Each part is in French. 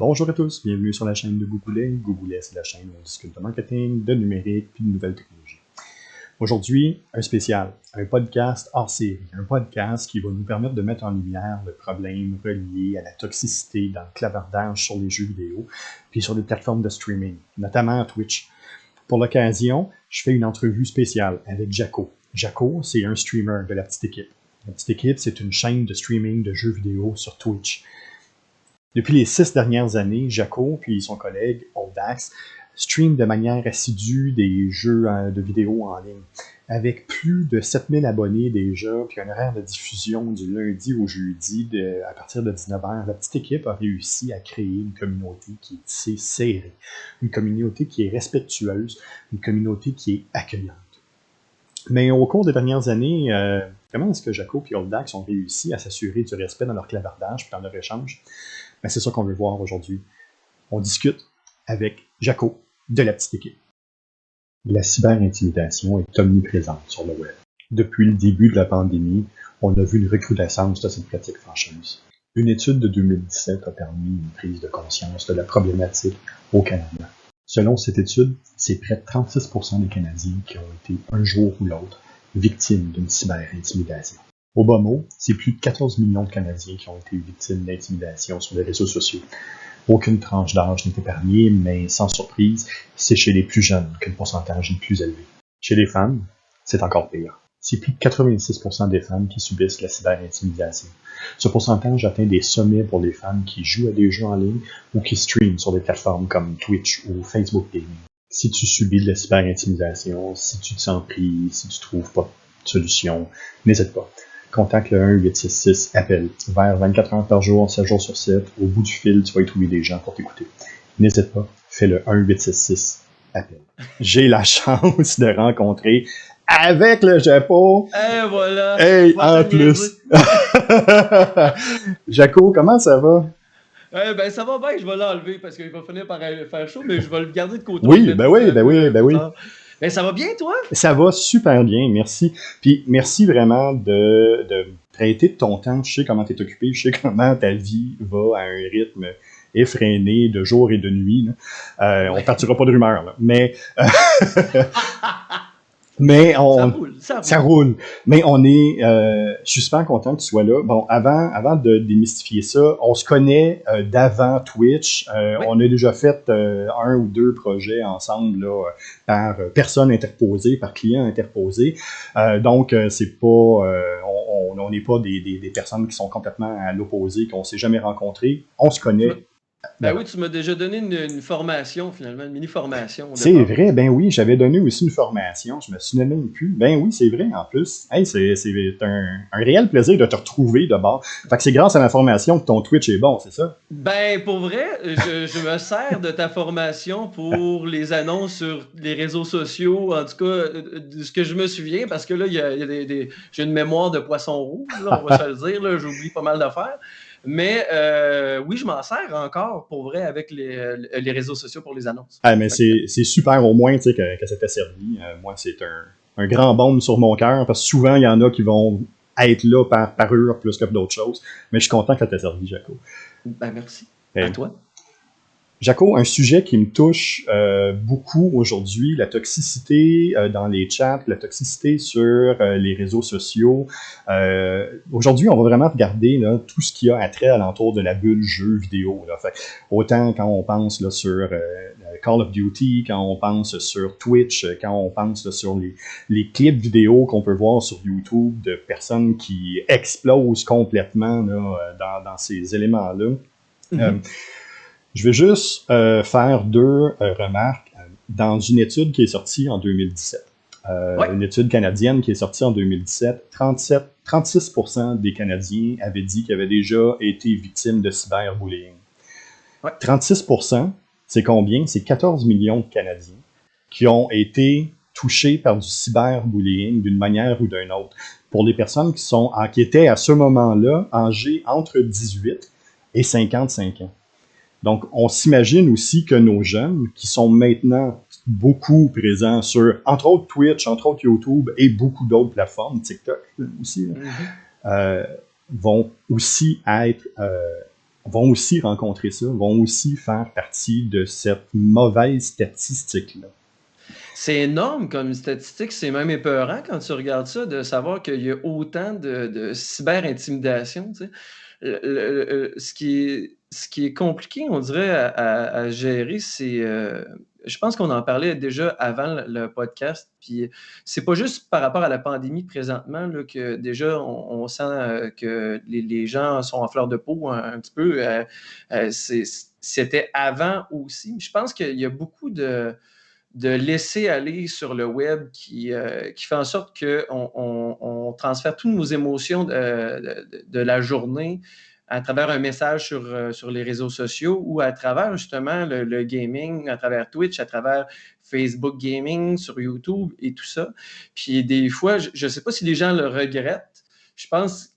Bonjour à tous, bienvenue sur la chaîne de Googoulet. Googoulet, c'est la chaîne où on discute de marketing, de numérique puis de nouvelles technologies. Aujourd'hui, un spécial, un podcast hors série, un podcast qui va nous permettre de mettre en lumière le problème relié à la toxicité dans le clavardage sur les jeux vidéo puis sur les plateformes de streaming, notamment Twitch. Pour l'occasion, je fais une entrevue spéciale avec Jaco. Jaco, c'est un streamer de La Petite Équipe. La Petite Équipe, c'est une chaîne de streaming de jeux vidéo sur Twitch. Depuis les 6 dernières années, Jaco puis son collègue Oldax streament de manière assidue des jeux de vidéo en ligne. Avec plus de 7000 abonnés déjà, puis un horaire de diffusion du lundi au jeudi à partir de 19h, la petite équipe a réussi à créer une communauté qui est tissée serrée, une communauté qui est respectueuse, une communauté qui est accueillante. Mais au cours des dernières années, comment est-ce que Jaco et Oldax ont réussi à s'assurer du respect dans leur clavardage et dans leur échange? Ben, c'est ça qu'on veut voir aujourd'hui. On discute avec Jaco de La Petite Équipe. La cyberintimidation est omniprésente sur le web. Depuis le début de la pandémie, on a vu une recrudescence de cette pratique fâcheuse. Une étude de 2017 a permis une prise de conscience de la problématique au Canada. Selon cette étude, c'est près de 36% des Canadiens qui ont été un jour ou l'autre victimes d'une cyberintimidation. Au bas mot, c'est plus de 14 millions de Canadiens qui ont été victimes d'intimidation sur les réseaux sociaux. Aucune tranche d'âge n'est épargnée, mais sans surprise, c'est chez les plus jeunes que le pourcentage est le plus élevé. Chez les femmes, c'est encore pire. C'est plus de 86% des femmes qui subissent la cyberintimidation. Ce pourcentage atteint des sommets pour les femmes qui jouent à des jeux en ligne ou qui streament sur des plateformes comme Twitch ou Facebook Gaming. Si tu subis de la cyberintimidation, si tu te sens pris, si tu trouves pas de solution, n'hésite pas. Contacte le 1-866-APPEL. Vers 24 heures par jour, 7 jours sur 7. Au bout du fil, tu vas y trouver des gens pour t'écouter. N'hésite pas, fais le 1-866-APPEL. J'ai la chance de rencontrer avec le Jaco. Et voilà. Hey, en plus. Jaco, comment ça va? Ben ça va bien, je vais l'enlever parce qu'il va finir par faire chaud, mais je vais le garder de côté. Oui, ben oui. Ben ça va bien, toi? Ça va super bien, merci. Puis merci vraiment de prêter de ton temps. Je sais comment tu es occupé, je sais comment ta vie va à un rythme effréné de jour et de nuit. On ne partira pas de rumeurs, là. Mais ça roule. Mais je suis super content que tu sois là. Bon, avant de démystifier ça, on se connaît d'avant Twitch. Oui. On a déjà fait 1 ou 2 projets ensemble là, par personne interposée, par client interposé. Donc, c'est pas, on n'est pas des personnes qui sont complètement à l'opposé, qu'on s'est jamais rencontrés. On se connaît. Ben oui, tu m'as déjà donné une formation, finalement, une mini-formation. C'est vrai, ben oui, j'avais donné aussi une formation, je me souviens même plus. Ben oui, c'est vrai, en plus. Hey, c'est un réel plaisir de te retrouver de bord. Fait que c'est grâce à ma formation que ton Twitch est bon, c'est ça? Ben, pour vrai, je me sers de ta formation pour les annonces sur les réseaux sociaux, en tout cas, de ce que je me souviens, parce que là, j'ai une mémoire de poisson rouge, là, on va se le dire, là, j'oublie pas mal d'affaires. Mais oui, je m'en sers encore, pour vrai, avec les réseaux sociaux pour les annonces. Ah, mais c'est super au moins que ça t'a servi. Moi, c'est un grand baume sur mon cœur, parce que souvent, il y en a qui vont être là par parure plus que d'autres choses. Mais je suis content que ça t'a servi, Jaco. Ben merci. À toi. Jaco, un sujet qui me touche beaucoup aujourd'hui, la toxicité dans les chats, la toxicité sur les réseaux sociaux. Aujourd'hui, on va vraiment regarder là, tout ce qui a attrait alentour de la bulle jeu vidéo. Là. Fait, autant quand on pense là, sur Call of Duty, quand on pense sur Twitch, quand on pense là, sur les clips vidéo qu'on peut voir sur YouTube de personnes qui explosent complètement là, dans ces éléments-là. Mm-hmm. Je vais juste faire 2 remarques dans une étude qui est sortie en 2017. Une étude canadienne qui est sortie en 2017. 36% des Canadiens avaient dit qu'ils avaient déjà été victimes de cyberbullying. 36%, c'est combien? C'est 14 millions de Canadiens qui ont été touchés par du cyberbullying d'une manière ou d'une autre. Pour les personnes qui étaient à ce moment-là âgées entre 18 et 55 ans. Donc, on s'imagine aussi que nos jeunes, qui sont maintenant beaucoup présents sur, entre autres Twitch, entre autres YouTube et beaucoup d'autres plateformes, TikTok aussi, vont aussi être vont aussi rencontrer ça, vont aussi faire partie de cette mauvaise statistique-là. C'est énorme comme statistique, c'est même épeurant quand tu regardes ça, de savoir qu'il y a autant de cyber-intimidation, tu sais. Ce qui est compliqué, on dirait, à gérer, c'est, je pense qu'on en parlait déjà avant le podcast, puis c'est pas juste par rapport à la pandémie présentement là, que déjà on sent que les gens sont en fleur de peau un petit peu. C'était avant aussi. Je pense qu'il y a beaucoup de laisser aller sur le web qui fait en sorte qu'on transfère toutes nos émotions de la journée à travers un message sur les réseaux sociaux ou à travers justement le gaming, à travers Twitch, à travers Facebook Gaming, sur YouTube et tout ça. Puis des fois, je ne sais pas si les gens le regrettent. Je pense,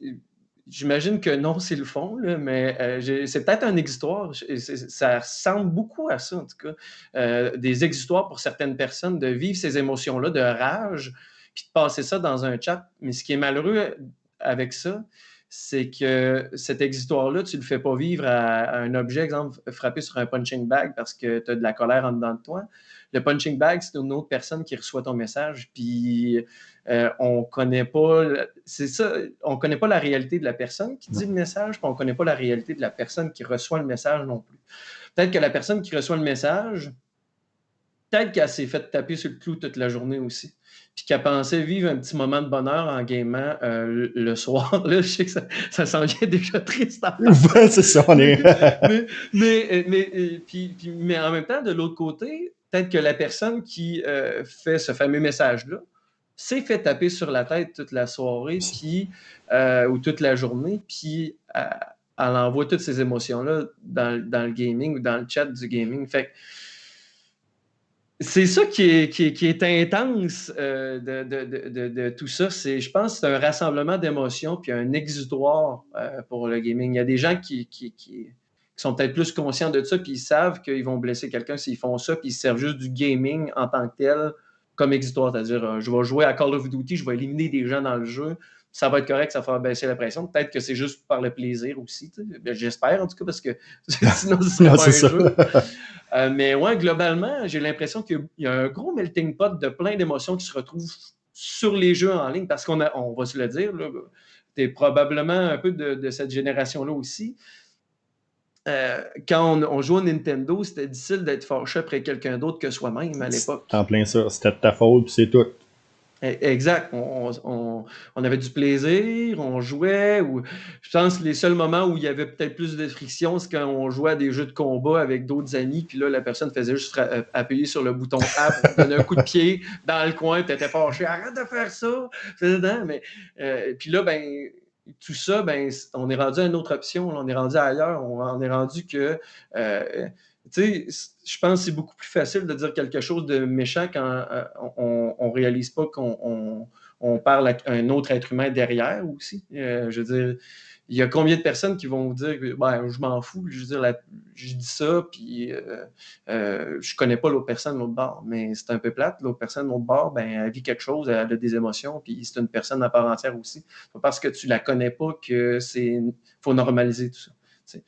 j'imagine que non, c'est le fond, là, mais c'est peut-être un exutoire. Ça ressemble beaucoup à ça, en tout cas. Des exutoires pour certaines personnes, de vivre ces émotions-là de rage, puis de passer ça dans un chat. Mais ce qui est malheureux avec ça, c'est que cet exutoire-là, tu ne le fais pas vivre à un objet, exemple, frapper sur un punching bag parce que tu as de la colère en dedans de toi. Le punching bag, c'est une autre personne qui reçoit ton message, puis on connaît pas, c'est ça, on connaît pas la réalité de la personne qui dit le message, puis on connaît pas la réalité de la personne qui reçoit le message non plus. Peut-être que la personne qui reçoit le message, peut-être qu'elle s'est fait taper sur le clou toute la journée aussi, puis qu'elle pensait vivre un petit moment de bonheur en gamant le soir. Là, je sais que ça s'en vient déjà triste à faire. Ouais, c'est ça, on est... mais en même temps, de l'autre côté, peut-être que la personne qui fait ce fameux message-là s'est fait taper sur la tête toute la soirée puis, ou toute la journée, puis elle envoie toutes ces émotions-là dans le gaming ou dans le chat du gaming. Fait que c'est ça qui est intense de tout ça. Je pense que c'est un rassemblement d'émotions puis un exutoire pour le gaming. Il y a des gens qui sont peut-être plus conscients de ça puis ils savent qu'ils vont blesser quelqu'un s'ils font ça puis ils servent juste du gaming en tant que tel comme exutoire. C'est-à-dire, je vais jouer à Call of Duty, je vais éliminer des gens dans le jeu. Ça va être correct, ça va baisser la pression. Peut-être que c'est juste par le plaisir aussi. J'espère en tout cas parce que sinon ce serait pas un jeu. Mais ouais, globalement, j'ai l'impression qu'il y a un gros melting pot de plein d'émotions qui se retrouvent sur les jeux en ligne parce on va se le dire, tu es probablement un peu de cette génération-là aussi. Quand on jouait au Nintendo, c'était difficile d'être fâché après quelqu'un d'autre que soi-même à l'époque. En plein ça, c'était de ta faute, puis c'est tout. Exact. On avait du plaisir, on jouait. Je pense que les seuls moments où il y avait peut-être plus de friction, c'est quand on jouait à des jeux de combat avec d'autres amis, puis là, la personne faisait juste appuyer sur le bouton A pour donner un coup de pied dans le coin, tu étais fâché, arrête de faire ça! Mais, puis là, ben, tout ça, ben, on est rendu à une autre option, on est rendu ailleurs, on est rendu que... tu sais, je pense que c'est beaucoup plus facile de dire quelque chose de méchant quand on réalise pas qu'on parle à un autre être humain derrière aussi. Je veux dire, il y a combien de personnes qui vont dire ben, je m'en fous, je veux dire, je dis ça, puis je connais pas l'autre personne de l'autre bord, mais c'est un peu plate. L'autre personne de l'autre bord, ben, elle vit quelque chose, elle a des émotions, puis c'est une personne à part entière aussi. C'est pas parce que tu la connais pas que faut normaliser tout ça.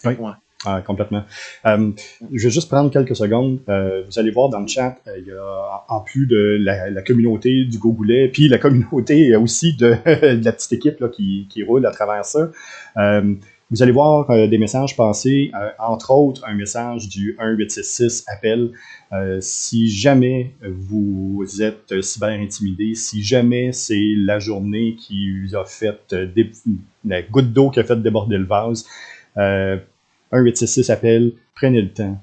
Oui. Ouais. Ah, complètement. Je vais juste prendre quelques secondes. Vous allez voir dans le chat, il y a en plus de la communauté du Gogoulet, puis la communauté aussi de la petite équipe là, qui roule à travers ça. Vous allez voir des messages passer, entre autres un message du 1866 appel. Si jamais vous êtes cyber-intimidé, si jamais c'est la journée qui vous a fait la goutte d'eau qui a fait déborder le vase, 1866 appel, prenez le temps.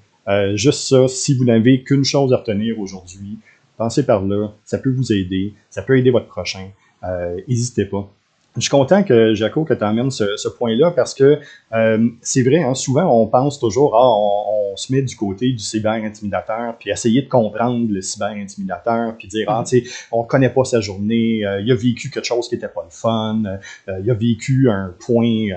Juste ça, si vous n'avez qu'une chose à retenir aujourd'hui, pensez par là, ça peut vous aider, ça peut aider votre prochain. N'hésitez pas. Je suis content que, Jaco, que tu emmènes ce point-là parce que c'est vrai, hein, souvent on pense toujours, on se met du côté du cyber-intimidateur, puis essayer de comprendre le cyber-intimidateur, puis dire, tu sais, on connaît pas sa journée, il a vécu quelque chose qui était pas le fun, il a vécu un point,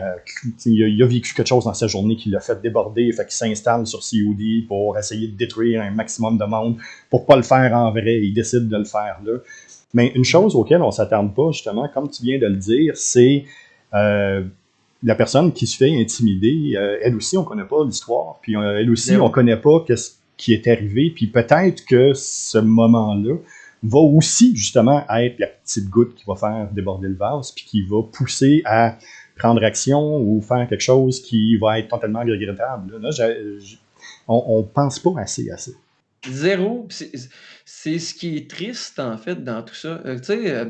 il a vécu quelque chose dans sa journée qui l'a fait déborder, fait qu'il s'installe sur COD pour essayer de détruire un maximum de monde, pour pas le faire en vrai, il décide de le faire là. Mais une chose auquel on ne s'attarde pas, justement, comme tu viens de le dire, c'est la personne qui se fait intimider, elle aussi, on connaît pas l'histoire, puis elle aussi, Ben on oui. connaît pas ce qui est arrivé, puis peut-être que ce moment-là va aussi, justement, être la petite goutte qui va faire déborder le vase, puis qui va pousser à prendre action ou faire quelque chose qui va être totalement regrettable. Là, on pense pas assez à ça. Zéro. C'est ce qui est triste, en fait, dans tout ça. Tu sais,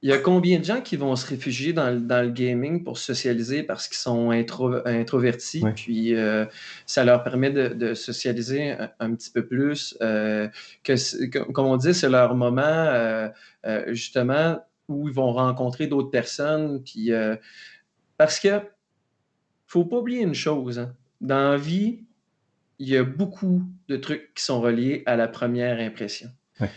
il y a combien de gens qui vont se réfugier dans le gaming pour socialiser parce qu'ils sont introvertis, Ouais. puis ça leur permet de socialiser un petit peu plus. Comme on dit, c'est leur moment, justement, où ils vont rencontrer d'autres personnes. Puis, parce que faut pas oublier une chose, hein. Dans la vie, il y a beaucoup de trucs qui sont reliés à la première impression. Ouais.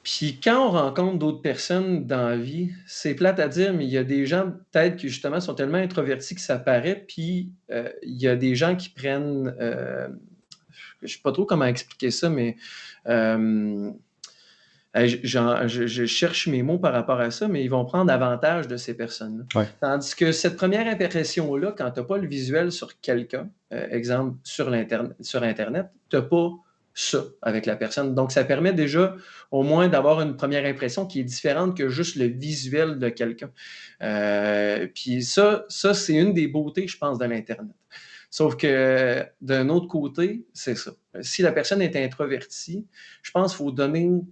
Puis quand on rencontre d'autres personnes dans la vie, c'est plate à dire, mais il y a des gens peut-être qui justement sont tellement introvertis que ça paraît, puis il y a des gens qui prennent, je sais pas trop comment expliquer ça, mais euh, je cherche mes mots par rapport à ça, mais ils vont prendre avantage de ces personnes-là. Ouais. Tandis que cette première impression-là, quand tu n'as pas le visuel sur quelqu'un, exemple sur Internet, tu n'as pas ça avec la personne. Donc, ça permet déjà au moins d'avoir une première impression qui est différente que juste le visuel de quelqu'un. Puis ça c'est une des beautés, je pense, de l'Internet. Sauf que d'un autre côté, c'est ça. Si la personne est introvertie, je pense qu'il faut donner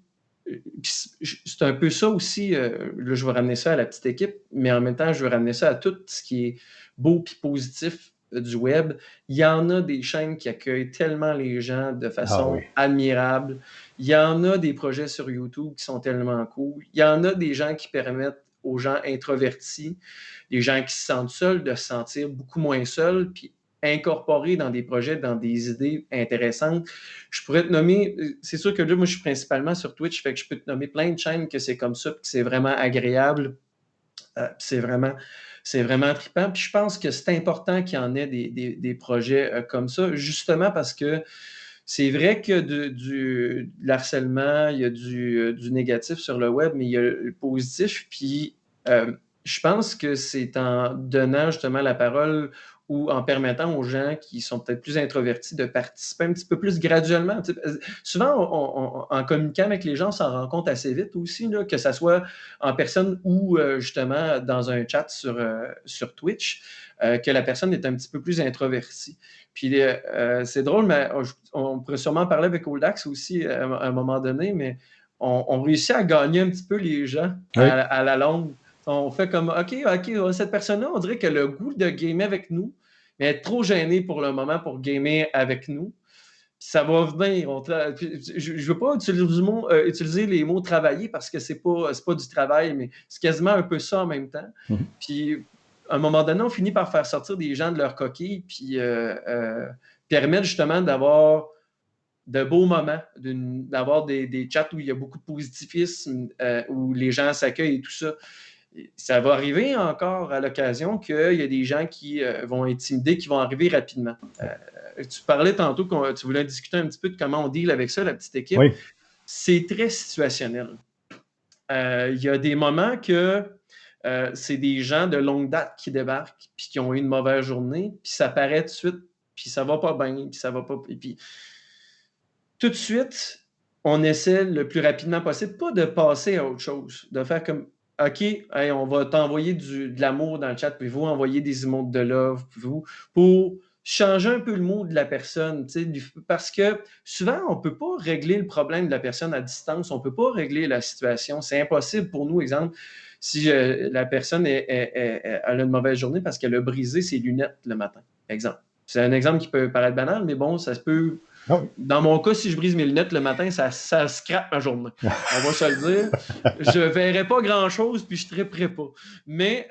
c'est un peu ça aussi, là, je vais ramener ça à la petite équipe, mais en même temps, je veux ramener ça à tout ce qui est beau et positif du web. Il y en a des chaînes qui accueillent tellement les gens de façon admirable. Il y en a des projets sur YouTube qui sont tellement cool. Il y en a des gens qui permettent aux gens introvertis, les gens qui se sentent seuls, de se sentir beaucoup moins seuls, puis incorporer dans des projets, dans des idées intéressantes. Je pourrais te nommer, c'est sûr que là, moi, je suis principalement sur Twitch, fait que je peux te nommer plein de chaînes que c'est comme ça, puis que c'est vraiment agréable, c'est vraiment trippant. Puis je pense que c'est important qu'il y en ait des projets comme ça, justement parce que c'est vrai que de l'harcèlement, il y a du négatif sur le web, mais il y a le positif, puis je pense que c'est en donnant justement la parole ou en permettant aux gens qui sont peut-être plus introvertis de participer un petit peu plus graduellement. Tu sais, souvent, en communiquant avec les gens, on s'en rend compte assez vite aussi, là, que ça soit en personne ou justement dans un chat sur Twitch, que la personne est un petit peu plus introvertie. Puis c'est drôle, mais on pourrait sûrement parler avec Oldax aussi à un moment donné, mais on réussit à gagner un petit peu les gens à la longue. On fait comme, OK, cette personne-là, on dirait qu'elle a le goût de gamer avec nous, mais elle est trop gênée pour le moment pour gamer avec nous. Puis ça va venir. Je ne veux pas utiliser les mots travailler parce que c'est pas du travail, mais c'est quasiment un peu ça en même temps. Mm-hmm. Puis à un moment donné, on finit par faire sortir des gens de leur coquille, puis permettre justement d'avoir de beaux moments, d'avoir des chats où il y a beaucoup de positivisme, où les gens s'accueillent et tout ça. Ça va arriver encore à l'occasion qu'il y a des gens qui vont intimider, qui vont arriver rapidement. Tu parlais tantôt que tu voulais discuter un petit peu de comment on deal avec ça, la petite équipe. Oui. C'est très situationnel. Il y a des moments que c'est des gens de longue date qui débarquent puis qui ont eu une mauvaise journée, puis ça paraît tout de suite, puis ça va pas bien, puis ça va pas... Puis tout de suite, on essaie le plus rapidement possible, pas de passer à autre chose, de faire comme OK, hey, on va t'envoyer de l'amour dans le chat, puis vous envoyer des emotes de love, puis vous, pour changer un peu le mood de la personne, parce que souvent, on ne peut pas régler le problème de la personne à distance, on ne peut pas régler la situation. C'est impossible pour nous, exemple, si la personne a une mauvaise journée parce qu'elle a brisé ses lunettes le matin, exemple. C'est un exemple qui peut paraître banal, mais bon, ça se peut... Ah oui. Dans mon cas, si je brise mes lunettes le matin, ça scrape ma journée. On va se le dire. Je ne verrai pas grand-chose, puis je ne triperai pas. Mais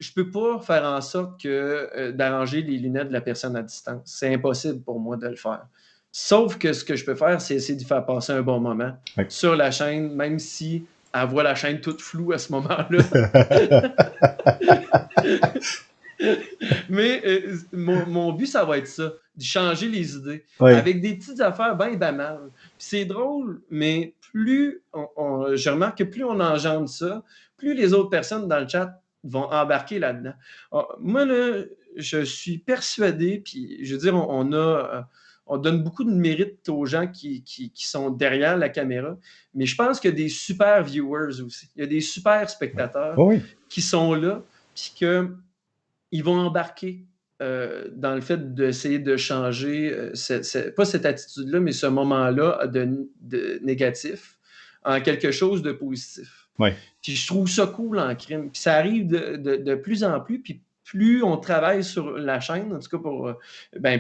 je ne peux pas faire en sorte d'arranger les lunettes de la personne à distance. C'est impossible pour moi de le faire. Sauf que ce que je peux faire, c'est essayer de faire passer un bon moment sur la chaîne, même si elle voit la chaîne toute floue à ce moment-là. Mais mon but, ça va être ça, de changer les idées avec des petites affaires bien banales. Puis c'est drôle, mais plus je remarque que plus on engendre ça, plus les autres personnes dans le chat vont embarquer là-dedans. Moi, là, je suis persuadé, puis je veux dire, on donne beaucoup de mérite aux gens qui sont derrière la caméra, mais je pense qu'il y a des super viewers aussi. Il y a des super spectateurs Oui. qui sont là, puis qu'ils vont embarquer dans le fait d'essayer de changer, pas cette attitude-là, mais ce moment-là de négatif en quelque chose de positif. Oui. Puis je trouve ça cool en crime. Puis ça arrive de plus en plus, puis plus on travaille sur la chaîne, en tout cas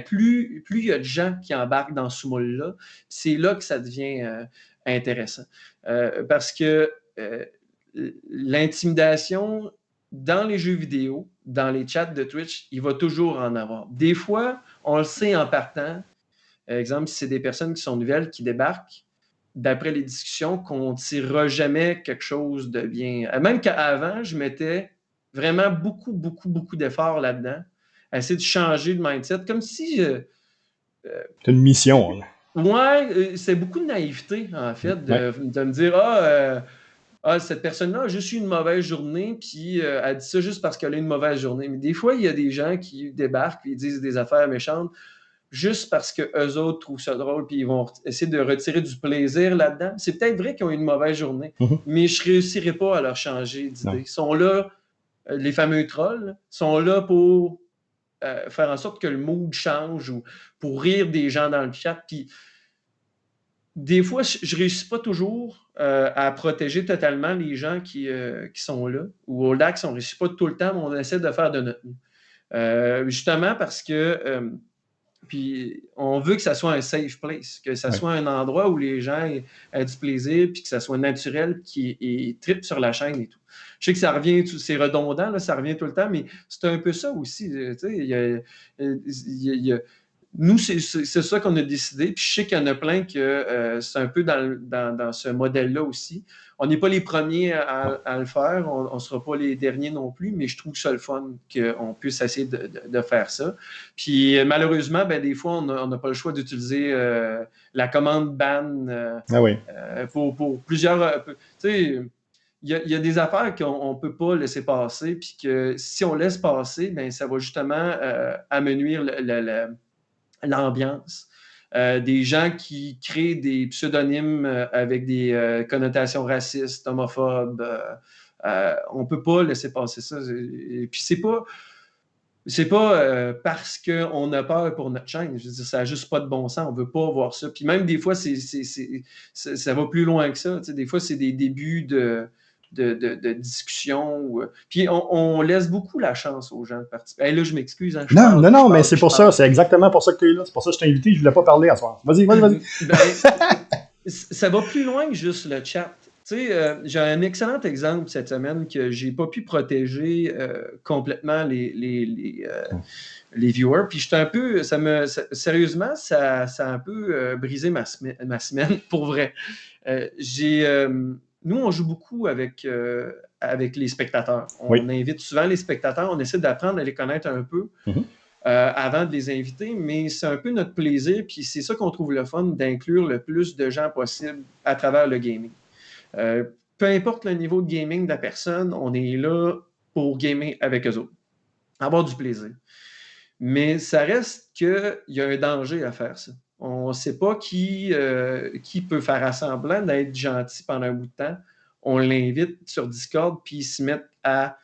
plus il y a de gens qui embarquent dans ce moule-là, c'est là que ça devient intéressant. Parce que l'intimidation dans les jeux vidéo, dans les chats de Twitch, il va toujours en avoir. Des fois, on le sait en partant. Exemple, si c'est des personnes qui sont nouvelles, qui débarquent, d'après les discussions, qu'on ne tirera jamais quelque chose de bien. Même qu'avant, je mettais vraiment beaucoup, beaucoup, beaucoup d'efforts là-dedans, à essayer de changer le mindset, comme si... C'est une mission. Là. Ouais, c'est beaucoup de naïveté, en fait, de me dire, cette personne-là a juste eu une mauvaise journée, puis elle dit ça juste parce qu'elle a eu une mauvaise journée. Mais des fois, il y a des gens qui débarquent et disent des affaires méchantes juste parce qu'eux autres trouvent ça drôle, puis ils vont essayer de retirer du plaisir là-dedans. C'est peut-être vrai qu'ils ont eu une mauvaise journée, mais je ne réussirai pas à leur changer d'idée. Ils sont là, les fameux trolls, sont là pour faire en sorte que le mood change ou pour rire des gens dans le chat. Puis des fois, je ne réussis pas toujours à protéger totalement les gens qui sont là, ou au lac, on ne réussit pas tout le temps, mais on essaie de faire de notre mieux. Justement parce que puis on veut que ça soit un safe place, que ça soit un endroit où les gens aient du plaisir, puis que ça soit naturel, qui trippe sur la chaîne et tout. Je sais que ça revient, c'est redondant, là, ça revient tout le temps, mais c'est un peu ça aussi. Nous, c'est ça qu'on a décidé. Puis je sais qu'il y en a plein que c'est un peu dans ce modèle-là aussi. On n'est pas les premiers à le faire, on ne sera pas les derniers non plus, mais je trouve ça le fun qu'on puisse essayer de faire ça. Puis malheureusement, des fois, on n'a pas le choix d'utiliser la commande ban pour plusieurs... tu sais, il y a des affaires qu'on ne peut pas laisser passer, puis que si on laisse passer, ça va justement amenuire l'ambiance. Des gens qui créent des pseudonymes avec des connotations racistes, homophobes. On ne peut pas laisser passer ça. Et puis c'est pas parce qu'on a peur pour notre chaîne. Je veux dire, ça n'a juste pas de bon sens. On ne veut pas voir ça. Puis même des fois, ça va plus loin que ça. Tu sais, des fois, c'est des débuts de discussion. Puis on laisse beaucoup la chance aux gens de participer. Hey, là, je m'excuse. Hein, non, mais c'est pour ça. C'est exactement pour ça que tu es là. C'est pour ça que je t'ai invité. Je ne voulais pas parler à soir. Vas-y. Ça va plus loin que juste le chat. Tu sais, j'ai un excellent exemple cette semaine que j'ai pas pu protéger complètement les viewers. Puis j'étais un peu, sérieusement, ça a un peu brisé ma semaine, pour vrai. Nous, on joue beaucoup avec les spectateurs. On invite souvent les spectateurs, on essaie d'apprendre à les connaître un peu avant de les inviter, mais c'est un peu notre plaisir, puis c'est ça qu'on trouve le fun, d'inclure le plus de gens possible à travers le gaming. Peu importe le niveau de gaming de la personne, on est là pour gamer avec eux autres, avoir du plaisir. Mais ça reste qu'il y a un danger à faire ça. On ne sait pas qui peut faire semblant d'être gentil pendant un bout de temps. On l'invite sur Discord, puis ils se mettent à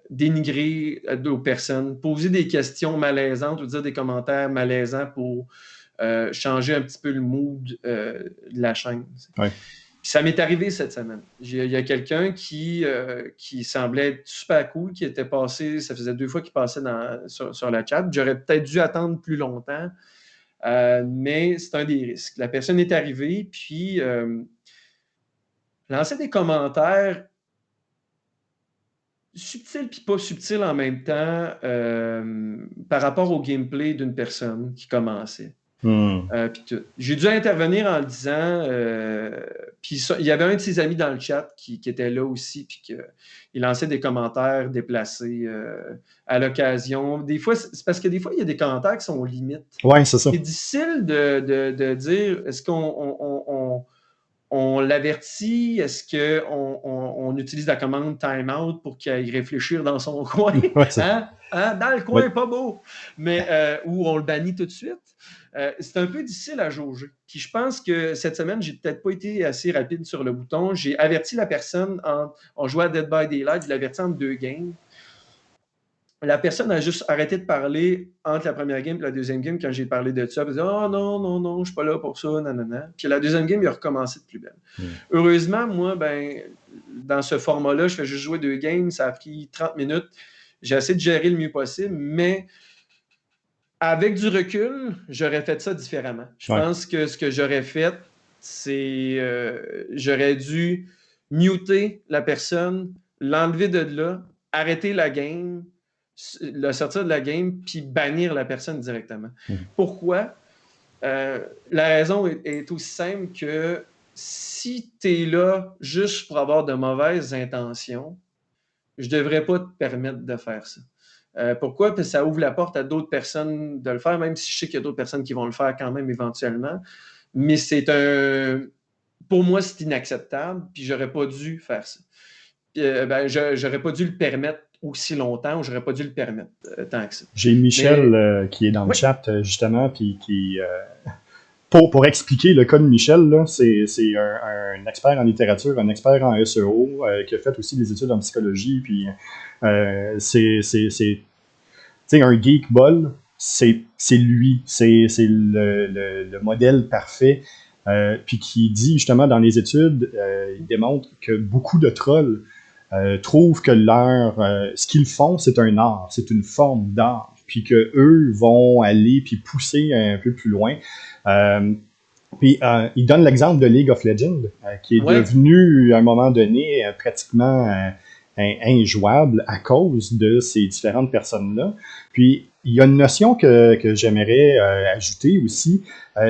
dénigrer aux personnes, poser des questions malaisantes ou dire des commentaires malaisants pour changer un petit peu le mood de la chaîne. Ouais. Ça m'est arrivé cette semaine. Il y a quelqu'un qui semblait être super cool, qui était passé, ça faisait 2 fois qu'il passait sur la chat. J'aurais peut-être dû attendre plus longtemps, mais c'est un des risques. La personne est arrivée, puis lançait des commentaires subtils puis pas subtils en même temps par rapport au gameplay d'une personne qui commençait. J'ai dû intervenir en le disant, puis il y avait un de ses amis dans le chat qui était là aussi, puis il lançait des commentaires déplacés à l'occasion. Des fois, c'est parce que des fois, il y a des commentaires qui sont limites. Oui, c'est ça. C'est difficile de dire, est-ce qu'on on l'avertit? Est-ce qu'on utilise la commande timeout pour qu'il aille réfléchir dans son coin? Ouais, Hein? Hein? Dans le coin, pas beau. Mais ou on le bannit tout de suite. C'est un peu difficile à jauger. Puis je pense que cette semaine, j'ai peut-être pas été assez rapide sur le bouton. J'ai averti la personne, on jouait à Dead by Daylight, je l'ai averti en 2 games. La personne a juste arrêté de parler entre la première game et la deuxième game quand j'ai parlé de ça. Elle a dit « Oh non, non, non, je suis pas là pour ça, nanana. » Puis la deuxième game, il a recommencé de plus belle. Heureusement, moi, dans ce format-là, je fais juste jouer 2 games, ça a pris 30 minutes. J'ai essayé de gérer le mieux possible, mais avec du recul, j'aurais fait ça différemment. Je pense que ce que j'aurais fait, c'est j'aurais dû muter la personne, l'enlever de là, arrêter la game, le sortir de la game, puis bannir la personne directement. Pourquoi? La raison est aussi simple que si tu es là juste pour avoir de mauvaises intentions, je ne devrais pas te permettre de faire ça. Pourquoi? Parce que ça ouvre la porte à d'autres personnes de le faire, même si je sais qu'il y a d'autres personnes qui vont le faire quand même éventuellement. Mais pour moi, c'est inacceptable, puis j'aurais pas dû faire ça. J'aurais pas dû le permettre aussi longtemps, ou j'aurais pas dû le permettre tant que ça. J'ai Michel qui est dans le chat, justement, puis qui... Pour expliquer le cas de Michel, là, c'est un expert en littérature, un expert en SEO, qui a fait aussi des études en psychologie, puis c'est un geek ball, c'est lui, c'est le modèle parfait, puis qui dit justement dans les études, il démontre que beaucoup de trolls trouvent que ce qu'ils font, c'est un art, c'est une forme d'art, puis que eux vont aller puis pousser un peu plus loin. Puis il donne l'exemple de League of Legends, qui est devenu à un moment donné pratiquement injouable à cause de ces différentes personnes-là. Puis il y a une notion que j'aimerais ajouter aussi,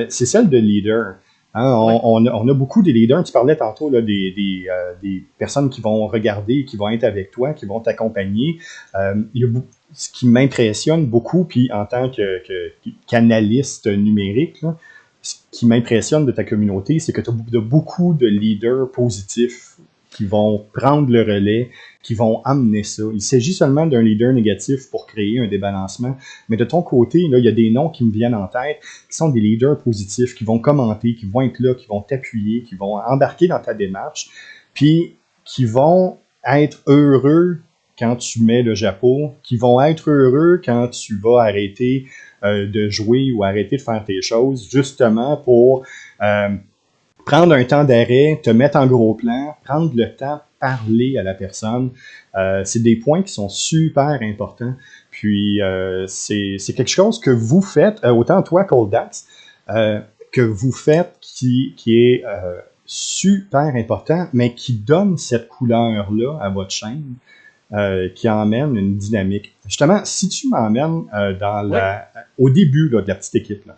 c'est celle de leader. Hein, on a beaucoup des leaders. Tu parlais tantôt là, des personnes qui vont regarder, qui vont être avec toi, qui vont t'accompagner. Il y a ce qui m'impressionne beaucoup, puis en tant qu'analyste numérique, là, ce qui m'impressionne de ta communauté, c'est que tu as beaucoup de leaders positifs qui vont prendre le relais, qui vont amener ça. Il s'agit seulement d'un leader négatif pour créer un débalancement. Mais de ton côté, là, il y a des noms qui me viennent en tête, qui sont des leaders positifs, qui vont commenter, qui vont être là, qui vont t'appuyer, qui vont embarquer dans ta démarche, puis qui vont être heureux quand tu mets le Japon, qui vont être heureux quand tu vas arrêter de jouer ou arrêter de faire tes choses, justement pour prendre un temps d'arrêt, te mettre en gros plan, prendre le temps de parler à la personne. C'est des points qui sont super importants. Puis, c'est quelque chose que vous faites, autant toi qu'Oldax, que vous faites qui est super important, mais qui donne cette couleur-là à votre chaîne. Qui emmène une dynamique. Justement, si tu m'emmènes au début là, de la petite équipe, là,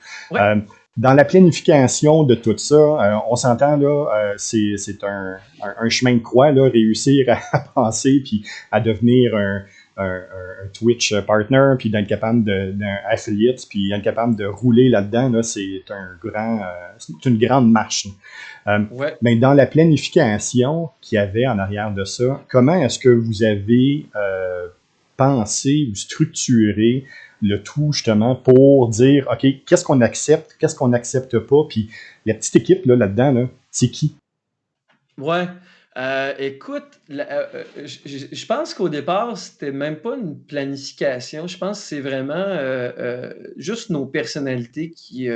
dans la planification de tout ça, on s'entend là, c'est un chemin de croix, là, réussir à penser puis à devenir un Twitch partner, puis d'être capable d'un affiliate, puis d'être capable de rouler là-dedans, là, c'est une grande marche. Mais dans la planification qu'il y avait en arrière de ça, comment est-ce que vous avez pensé ou structuré le tout justement pour dire, OK, qu'est-ce qu'on accepte, qu'est-ce qu'on n'accepte pas, puis la petite équipe là-dedans, là, c'est qui? Ouais. Écoute, je pense qu'au départ, c'était même pas une planification. Je pense que c'est vraiment juste nos personnalités qui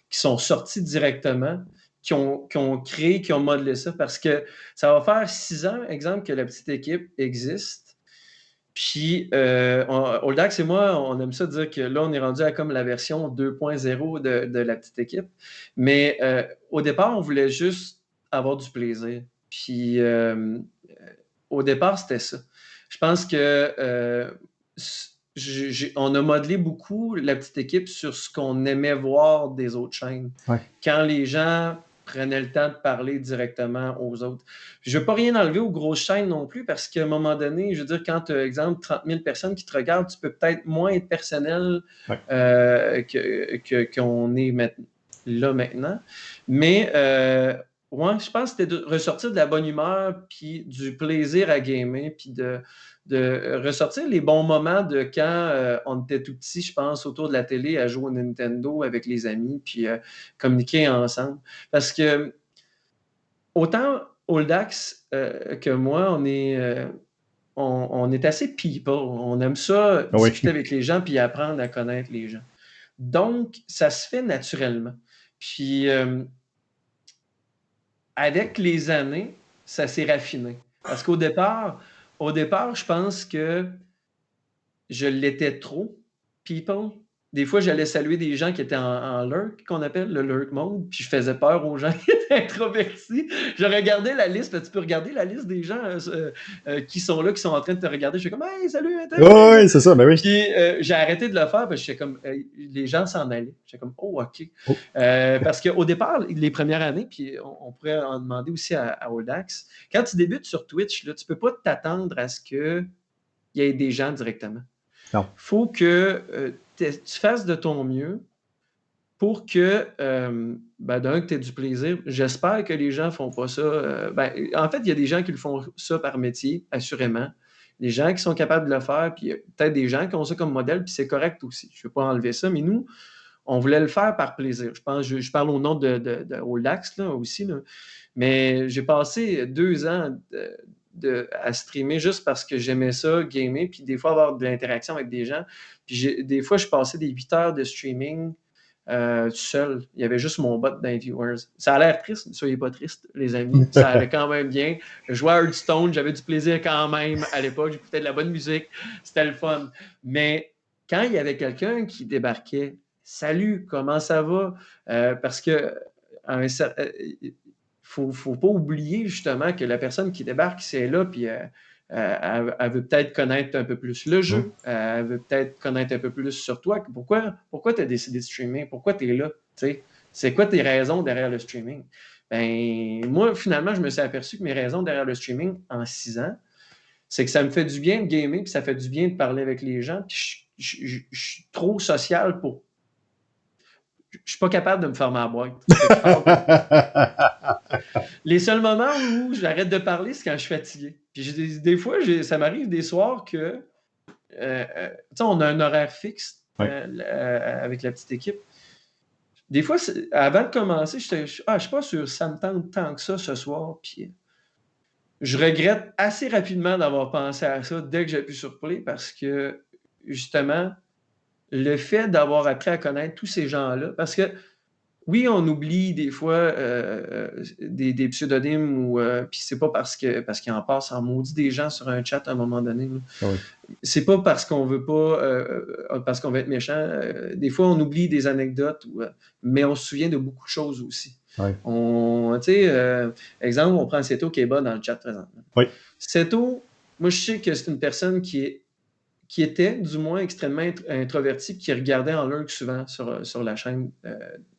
sont sorties directement, qui ont créé, qui ont modelé ça, parce que ça va faire 6 ans, exemple, que la petite équipe existe. Puis, Oldax et moi, on aime ça dire que là, on est rendu à comme la version 2.0 de la petite équipe. Mais au départ, on voulait juste avoir du plaisir. Puis, au départ, c'était ça. Je pense que on a modelé beaucoup la petite équipe sur ce qu'on aimait voir des autres chaînes. Quand les gens prenaient le temps de parler directement aux autres. Je ne veux pas rien enlever aux grosses chaînes non plus, parce qu'à un moment donné, je veux dire, quand tu as, exemple, 30 000 personnes qui te regardent, tu peux peut-être moins être personnel qu'on est là maintenant. Mais ouais, je pense que c'était de ressortir de la bonne humeur, puis du plaisir à gamer, puis de ressortir les bons moments de quand on était tout petit, je pense, autour de la télé à jouer au Nintendo avec les amis, puis communiquer ensemble. Parce que autant Oldax que moi, on est assez people. On aime ça Ah oui. discuter avec les gens puis apprendre à connaître les gens. Donc, ça se fait naturellement. Puis, avec les années, ça s'est raffiné. Parce qu'au départ, je pense que je l'étais trop, people. Des fois, j'allais saluer des gens qui étaient en lurk, qu'on appelle le lurk mode, puis je faisais peur aux gens qui étaient introvertis. Je regardais la liste, tu peux regarder la liste des gens qui sont là, qui sont en train de te regarder. Je suis comme, hey, salut, Oh, oui, c'est ça, ben oui. puis j'ai arrêté de le faire parce que j'étais comme, les gens s'en allaient. J'étais comme, oh, OK. Oh. Parce qu'au départ, les premières années, puis on pourrait en demander aussi à Oldax, quand tu débutes sur Twitch, là, tu ne peux pas t'attendre à ce qu'il y ait des gens directement. Non. Il faut que tu fasses de ton mieux pour que, d'un, que tu aies du plaisir. J'espère que les gens ne font pas ça. En fait, il y a des gens qui le font ça par métier, assurément. Des gens qui sont capables de le faire, puis peut-être des gens qui ont ça comme modèle, puis c'est correct aussi. Je ne veux pas enlever ça, mais nous, on voulait le faire par plaisir. Je pense, je parle au nom de Olax là, aussi, là. Mais j'ai passé 2 ans à streamer juste parce que j'aimais ça, gamer, puis des fois avoir de l'interaction avec des gens. Puis des fois, je passais des 8 heures de streaming tout seul. Il y avait juste mon bot dans les viewers. Ça a l'air triste, ne soyez pas tristes, les amis. Ça allait quand même bien. Je jouais à Hearthstone, j'avais du plaisir quand même à l'époque. J'écoutais de la bonne musique, c'était le fun. Mais quand il y avait quelqu'un qui débarquait, salut, comment ça va? Parce que faut pas oublier justement que la personne qui débarque, c'est là, puis elle veut peut-être connaître un peu plus le jeu, elle veut peut-être connaître un peu plus sur toi. Pourquoi tu as décidé de streamer? Pourquoi tu es là? T'sais? C'est quoi tes raisons derrière le streaming? Ben, moi, finalement, je me suis aperçu que mes raisons derrière le streaming en 6 ans, c'est que ça me fait du bien de gamer, puis ça fait du bien de parler avec les gens, puis je suis trop social pour. Je suis pas capable de me fermer à la boîte. Les seuls moments où j'arrête de parler, c'est quand je suis fatigué. Puis des fois, ça m'arrive des soirs que, on a un horaire fixe avec la petite équipe. Des fois, avant de commencer, je suis pas sûr, ça me tente tant que ça ce soir. Puis je regrette assez rapidement d'avoir pensé à ça dès que j'appuie sur play parce que, justement, le fait d'avoir appris à connaître tous ces gens-là, parce que oui, on oublie des fois des pseudonymes ou puis c'est pas parce qu'il en passe en maudit des gens sur un chat à un moment donné. Oui. C'est pas parce qu'on veut pas parce qu'on veut être méchant. Des fois, on oublie des anecdotes, mais on se souvient de beaucoup de choses aussi. Oui. Exemple, on prend Seto qui est bas dans le chat présentement. Oui. Seto, moi je sais que c'est une personne qui était du moins extrêmement introverti, qui regardait en lurk souvent sur la chaîne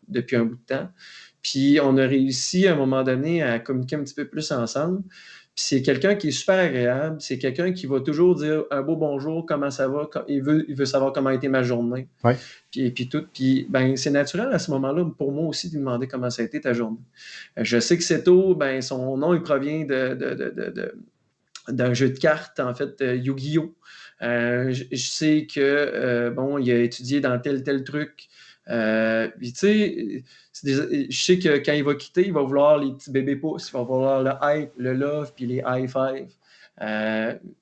depuis un bout de temps. Puis on a réussi à un moment donné à communiquer un petit peu plus ensemble. Puis c'est quelqu'un qui est super agréable. C'est quelqu'un qui va toujours dire un beau bonjour, comment ça va. Il veut savoir comment a été ma journée. Ouais. Puis tout. Puis c'est naturel à ce moment-là pour moi aussi de lui demander comment ça a été ta journée. Je sais que Seto, son nom, il provient d'un jeu de cartes, en fait, Yu-Gi-Oh! Je sais que, il a étudié dans tel truc. Puis, tu sais, je sais que quand il va quitter, il va vouloir les petits bébés pouces, il va vouloir le hype, le love, puis les high five.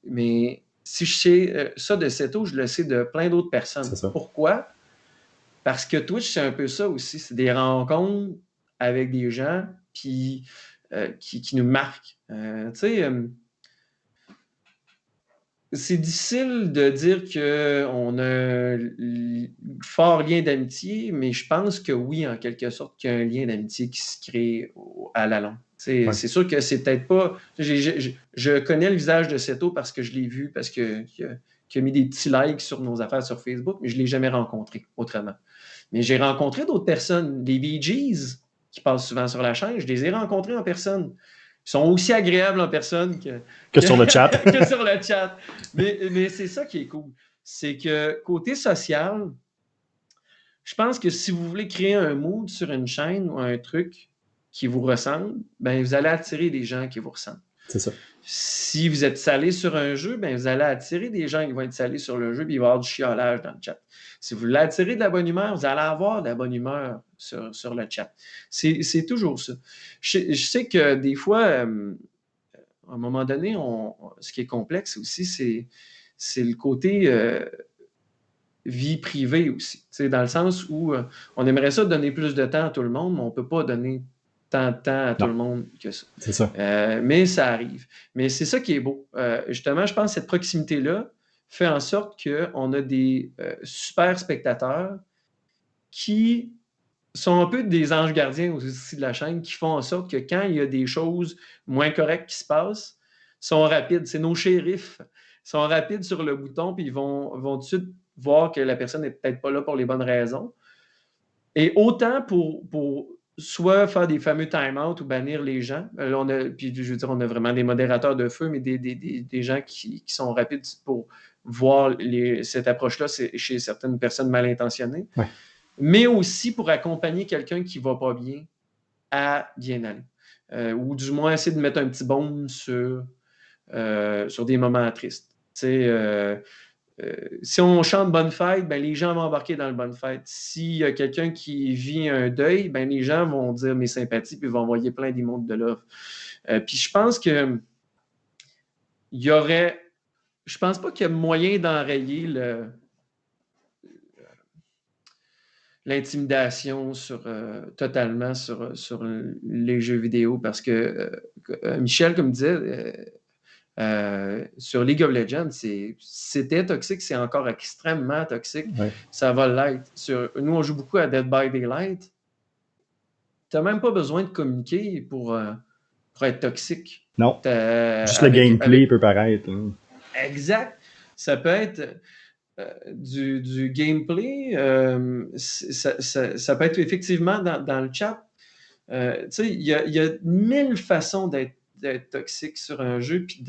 Mais si je sais ça de Seto, je le sais de plein d'autres personnes. C'est ça. Pourquoi? Parce que Twitch, c'est un peu ça aussi. C'est des rencontres avec des gens puis, qui nous marquent. Tu sais, c'est difficile de dire qu'on a un fort lien d'amitié, mais je pense que oui, en quelque sorte, qu'il y a un lien d'amitié qui se crée à la longue. C'est sûr que c'est peut-être pas. Je connais le visage de Seto parce que je l'ai vu, parce qu'il a mis des petits likes sur nos affaires sur Facebook, mais je ne l'ai jamais rencontré autrement. Mais j'ai rencontré d'autres personnes, des VGs qui passent souvent sur la chaîne, je les ai rencontrés en personne. Ils sont aussi agréables en personne que sur le chat. que sur le chat. Mais c'est ça qui est cool. C'est que côté social, je pense que si vous voulez créer un mood sur une chaîne ou un truc, qui vous ressemblent, ben, vous allez attirer des gens qui vous ressemblent. C'est ça. Si vous êtes salé sur un jeu, ben, vous allez attirer des gens qui vont être salés sur le jeu, puis il va y avoir du chiolage dans le chat. Si vous voulez attirer de la bonne humeur, vous allez avoir de la bonne humeur sur le chat. C'est toujours ça. Je sais que des fois, à un moment donné, ce qui est complexe aussi, c'est le côté vie privée aussi. Dans le sens où on aimerait ça donner plus de temps à tout le monde, mais on ne peut pas donner tant de temps à tout le monde que ça. C'est ça. Mais ça arrive. Mais c'est ça qui est beau. Justement, je pense que cette proximité-là fait en sorte qu'on a des super spectateurs qui sont un peu des anges gardiens aussi de la chaîne, qui font en sorte que quand il y a des choses moins correctes qui se passent, ils sont rapides. C'est nos shérifs. Ils sont rapides sur le bouton, puis ils vont tout de suite voir que la personne n'est peut-être pas là pour les bonnes raisons. Et autant pour soit faire des fameux time-out ou bannir les gens. Puis je veux dire, on a vraiment des modérateurs de feu, mais des gens qui sont rapides pour voir cette approche-là chez certaines personnes mal intentionnées. Ouais. Mais aussi pour accompagner quelqu'un qui ne va pas bien à bien aller. Ou du moins essayer de mettre un petit baume sur des moments tristes. Si on chante Bonne fête, ben, les gens vont embarquer dans le Bonne fête. S'il y a quelqu'un qui vit un deuil, ben, les gens vont dire mes sympathies puis vont envoyer plein d'emotes de love. Puis je pense que je pense pas qu'il y a moyen d'enrayer l'intimidation totalement sur les jeux vidéo parce que Michel, comme disait, sur League of Legends, c'était toxique, c'est encore extrêmement toxique. Ouais. Ça va l'être. Nous, on joue beaucoup à Dead by Daylight. Tu n'as même pas besoin de communiquer pour être toxique. Non. Juste le gameplay peut paraître. Hein. Exact. Ça peut être du gameplay. Ça peut être effectivement dans le chat. Tu sais, il y a 1000 façons d'être toxique sur un jeu puis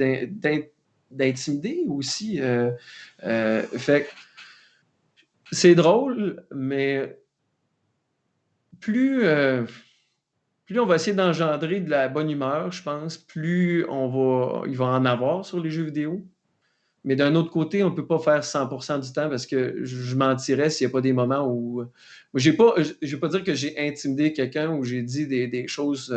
d'intimider aussi. Fait que c'est drôle, mais plus on va essayer d'engendrer de la bonne humeur, je pense, plus il va en avoir sur les jeux vidéo. Mais d'un autre côté, on ne peut pas faire 100% du temps parce que je mentirais s'il n'y a pas des moments où... Je ne vais pas dire que j'ai intimidé quelqu'un ou j'ai dit des choses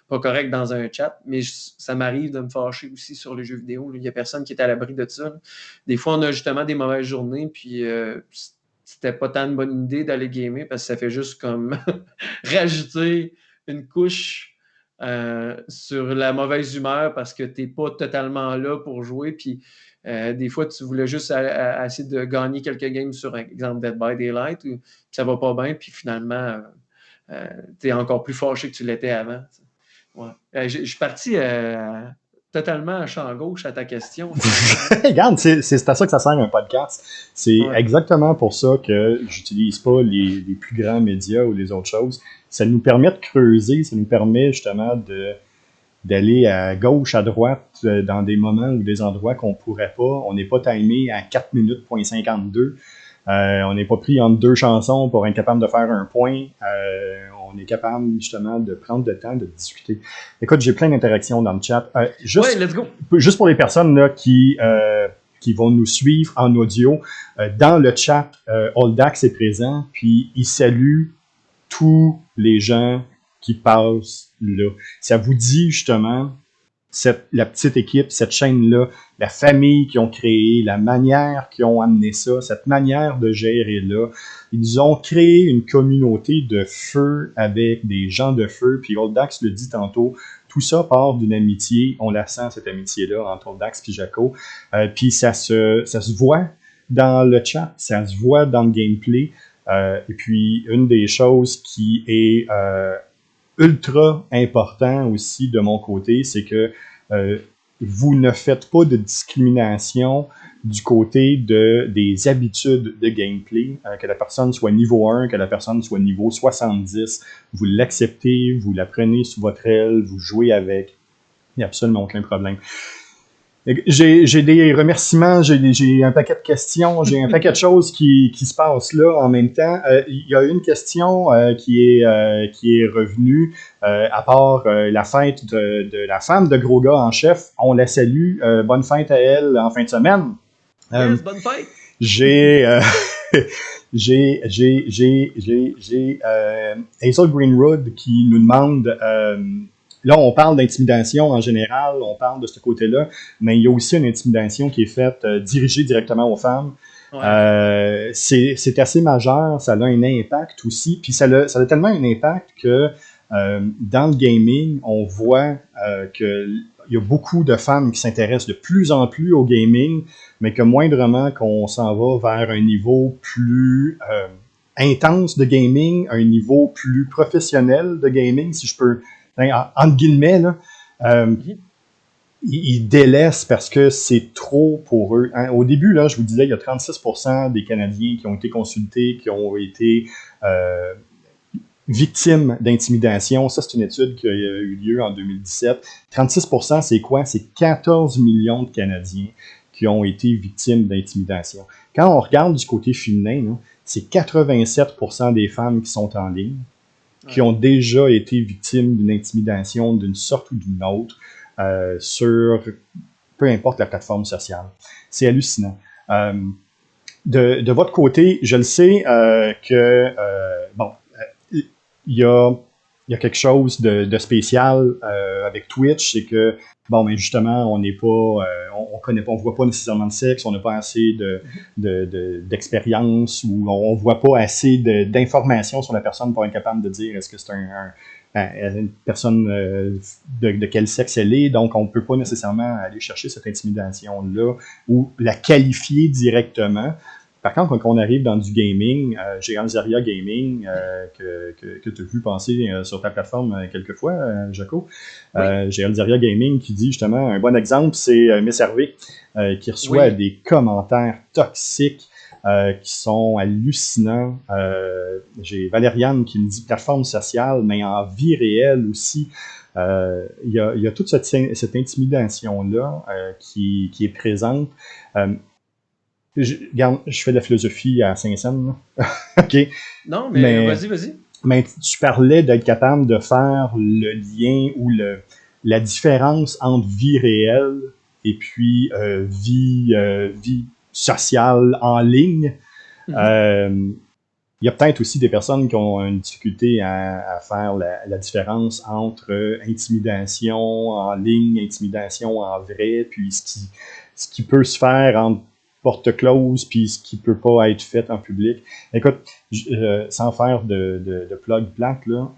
pas correctes dans un chat, mais ça m'arrive de me fâcher aussi sur les jeux vidéo. Il n'y a personne qui est à l'abri de ça. Des fois, on a justement des mauvaises journées, puis c'était pas tant une bonne idée d'aller gamer parce que ça fait juste comme rajouter une couche sur la mauvaise humeur parce que tu n'es pas totalement là pour jouer, puis des fois, tu voulais juste essayer de gagner quelques games sur, par exemple, Dead by Daylight, puis ça va pas bien, puis finalement, tu es encore plus fâché que tu l'étais avant. Ouais. Je suis parti totalement à champ gauche à ta question. Regarde, c'est à ça que ça sert un podcast. C'est exactement pour ça que j'utilise pas les plus grands médias ou les autres choses. Ça nous permet de creuser, ça nous permet justement d'aller à gauche, à droite, dans des moments ou des endroits qu'on pourrait pas. On n'est pas timé à 4 minutes, point 52. On n'est pas pris entre deux chansons pour être capable de faire un point. On est capable justement de prendre le temps de discuter. Écoute, j'ai plein d'interactions dans le chat. Let's go! Juste pour les personnes là, qui vont nous suivre en audio, dans le chat, Oldax est présent, puis il salue tous les gens qui passent là. Ça vous dit justement la petite équipe, cette chaîne-là, la famille qu'ils ont créée, la manière qu'ils ont amené ça, cette manière de gérer là. Ils ont créé une communauté de feu avec des gens de feu, puis Oldax le dit tantôt, tout ça part d'une amitié, on la sent cette amitié-là entre Oldax et Jaco, puis ça se voit dans le chat, ça se voit dans le gameplay, et puis une des choses qui est ultra important aussi de mon côté, c'est que vous ne faites pas de discrimination du côté des habitudes de gameplay, que la personne soit niveau 1, que la personne soit niveau 70, vous l'acceptez, vous la prenez sous votre aile, vous jouez avec, il n'y a absolument aucun problème. J'ai des remerciements, j'ai un paquet de questions, j'ai un paquet de choses qui se passent là en même temps. Il y a une question qui est revenue, à part la fête de la femme de gros gars en chef. On la salue. Bonne fête à elle en fin de semaine. Euh, Yes, bonne fête! j'ai Hazel Greenwood qui nous demande, là on parle d'intimidation en général, on parle de ce côté-là, mais il y a aussi une intimidation qui est faite, dirigée directement aux femmes. Ouais. C'est assez majeur, ça a un impact aussi, puis ça a tellement un impact que dans le gaming, on voit que il y a beaucoup de femmes qui s'intéressent de plus en plus au gaming, mais que moindrement qu'on s'en va vers un niveau plus intense de gaming, un niveau plus professionnel de gaming, si je peux, entre guillemets, là, Mhm. ils délaissent parce que c'est trop pour eux. Hein. Au début, là, je vous disais, il y a 36% des Canadiens qui ont été consultés, qui ont été victimes d'intimidation. Ça, c'est une étude qui a eu lieu en 2017. 36%, c'est quoi? C'est 14 millions de Canadiens qui ont été victimes d'intimidation. Quand on regarde du côté féminin, là, c'est 87% des femmes qui sont en ligne, qui Ouais. ont déjà été victimes d'une intimidation d'une sorte ou d'une autre sur peu importe la plateforme sociale. C'est hallucinant. De votre côté, je le sais que, bon, il y a quelque chose de spécial avec Twitch, c'est que, bon, mais justement, on n'est pas, on connaît pas, on voit pas nécessairement de sexe, on n'a pas assez Mhm. d'expérience ou on voit pas assez d'informations sur la personne pour être capable de dire est-ce que c'est une personne de quel sexe elle est, donc on ne peut pas nécessairement aller chercher cette intimidation-là ou la qualifier directement. Par contre, quand on arrive dans du gaming, j'ai Alzaria Gaming que tu as vu passer sur ta plateforme quelques fois, Jaco. Oui, J'ai Alzaria Gaming qui dit justement, un bon exemple, c'est Miss Hervé qui reçoit oui. des commentaires toxiques qui sont hallucinants. J'ai Valériane qui me dit plateforme sociale, mais en vie réelle aussi. Il y a toute cette intimidation-là qui est présente. Regarde, je fais de la philosophie à Saint-Saëns, OK? Non, mais Mais, vas-y, vas-y. mais tu parlais d'être capable de faire le lien ou la différence entre vie réelle et puis vie sociale en ligne. Mhm. Euh, il y a peut-être aussi des personnes qui ont une difficulté à faire la différence entre intimidation en ligne, intimidation en vrai, puis ce qui peut se faire en porte close, puis ce qui peut pas être fait en public. Écoute, sans faire de plug plate, là,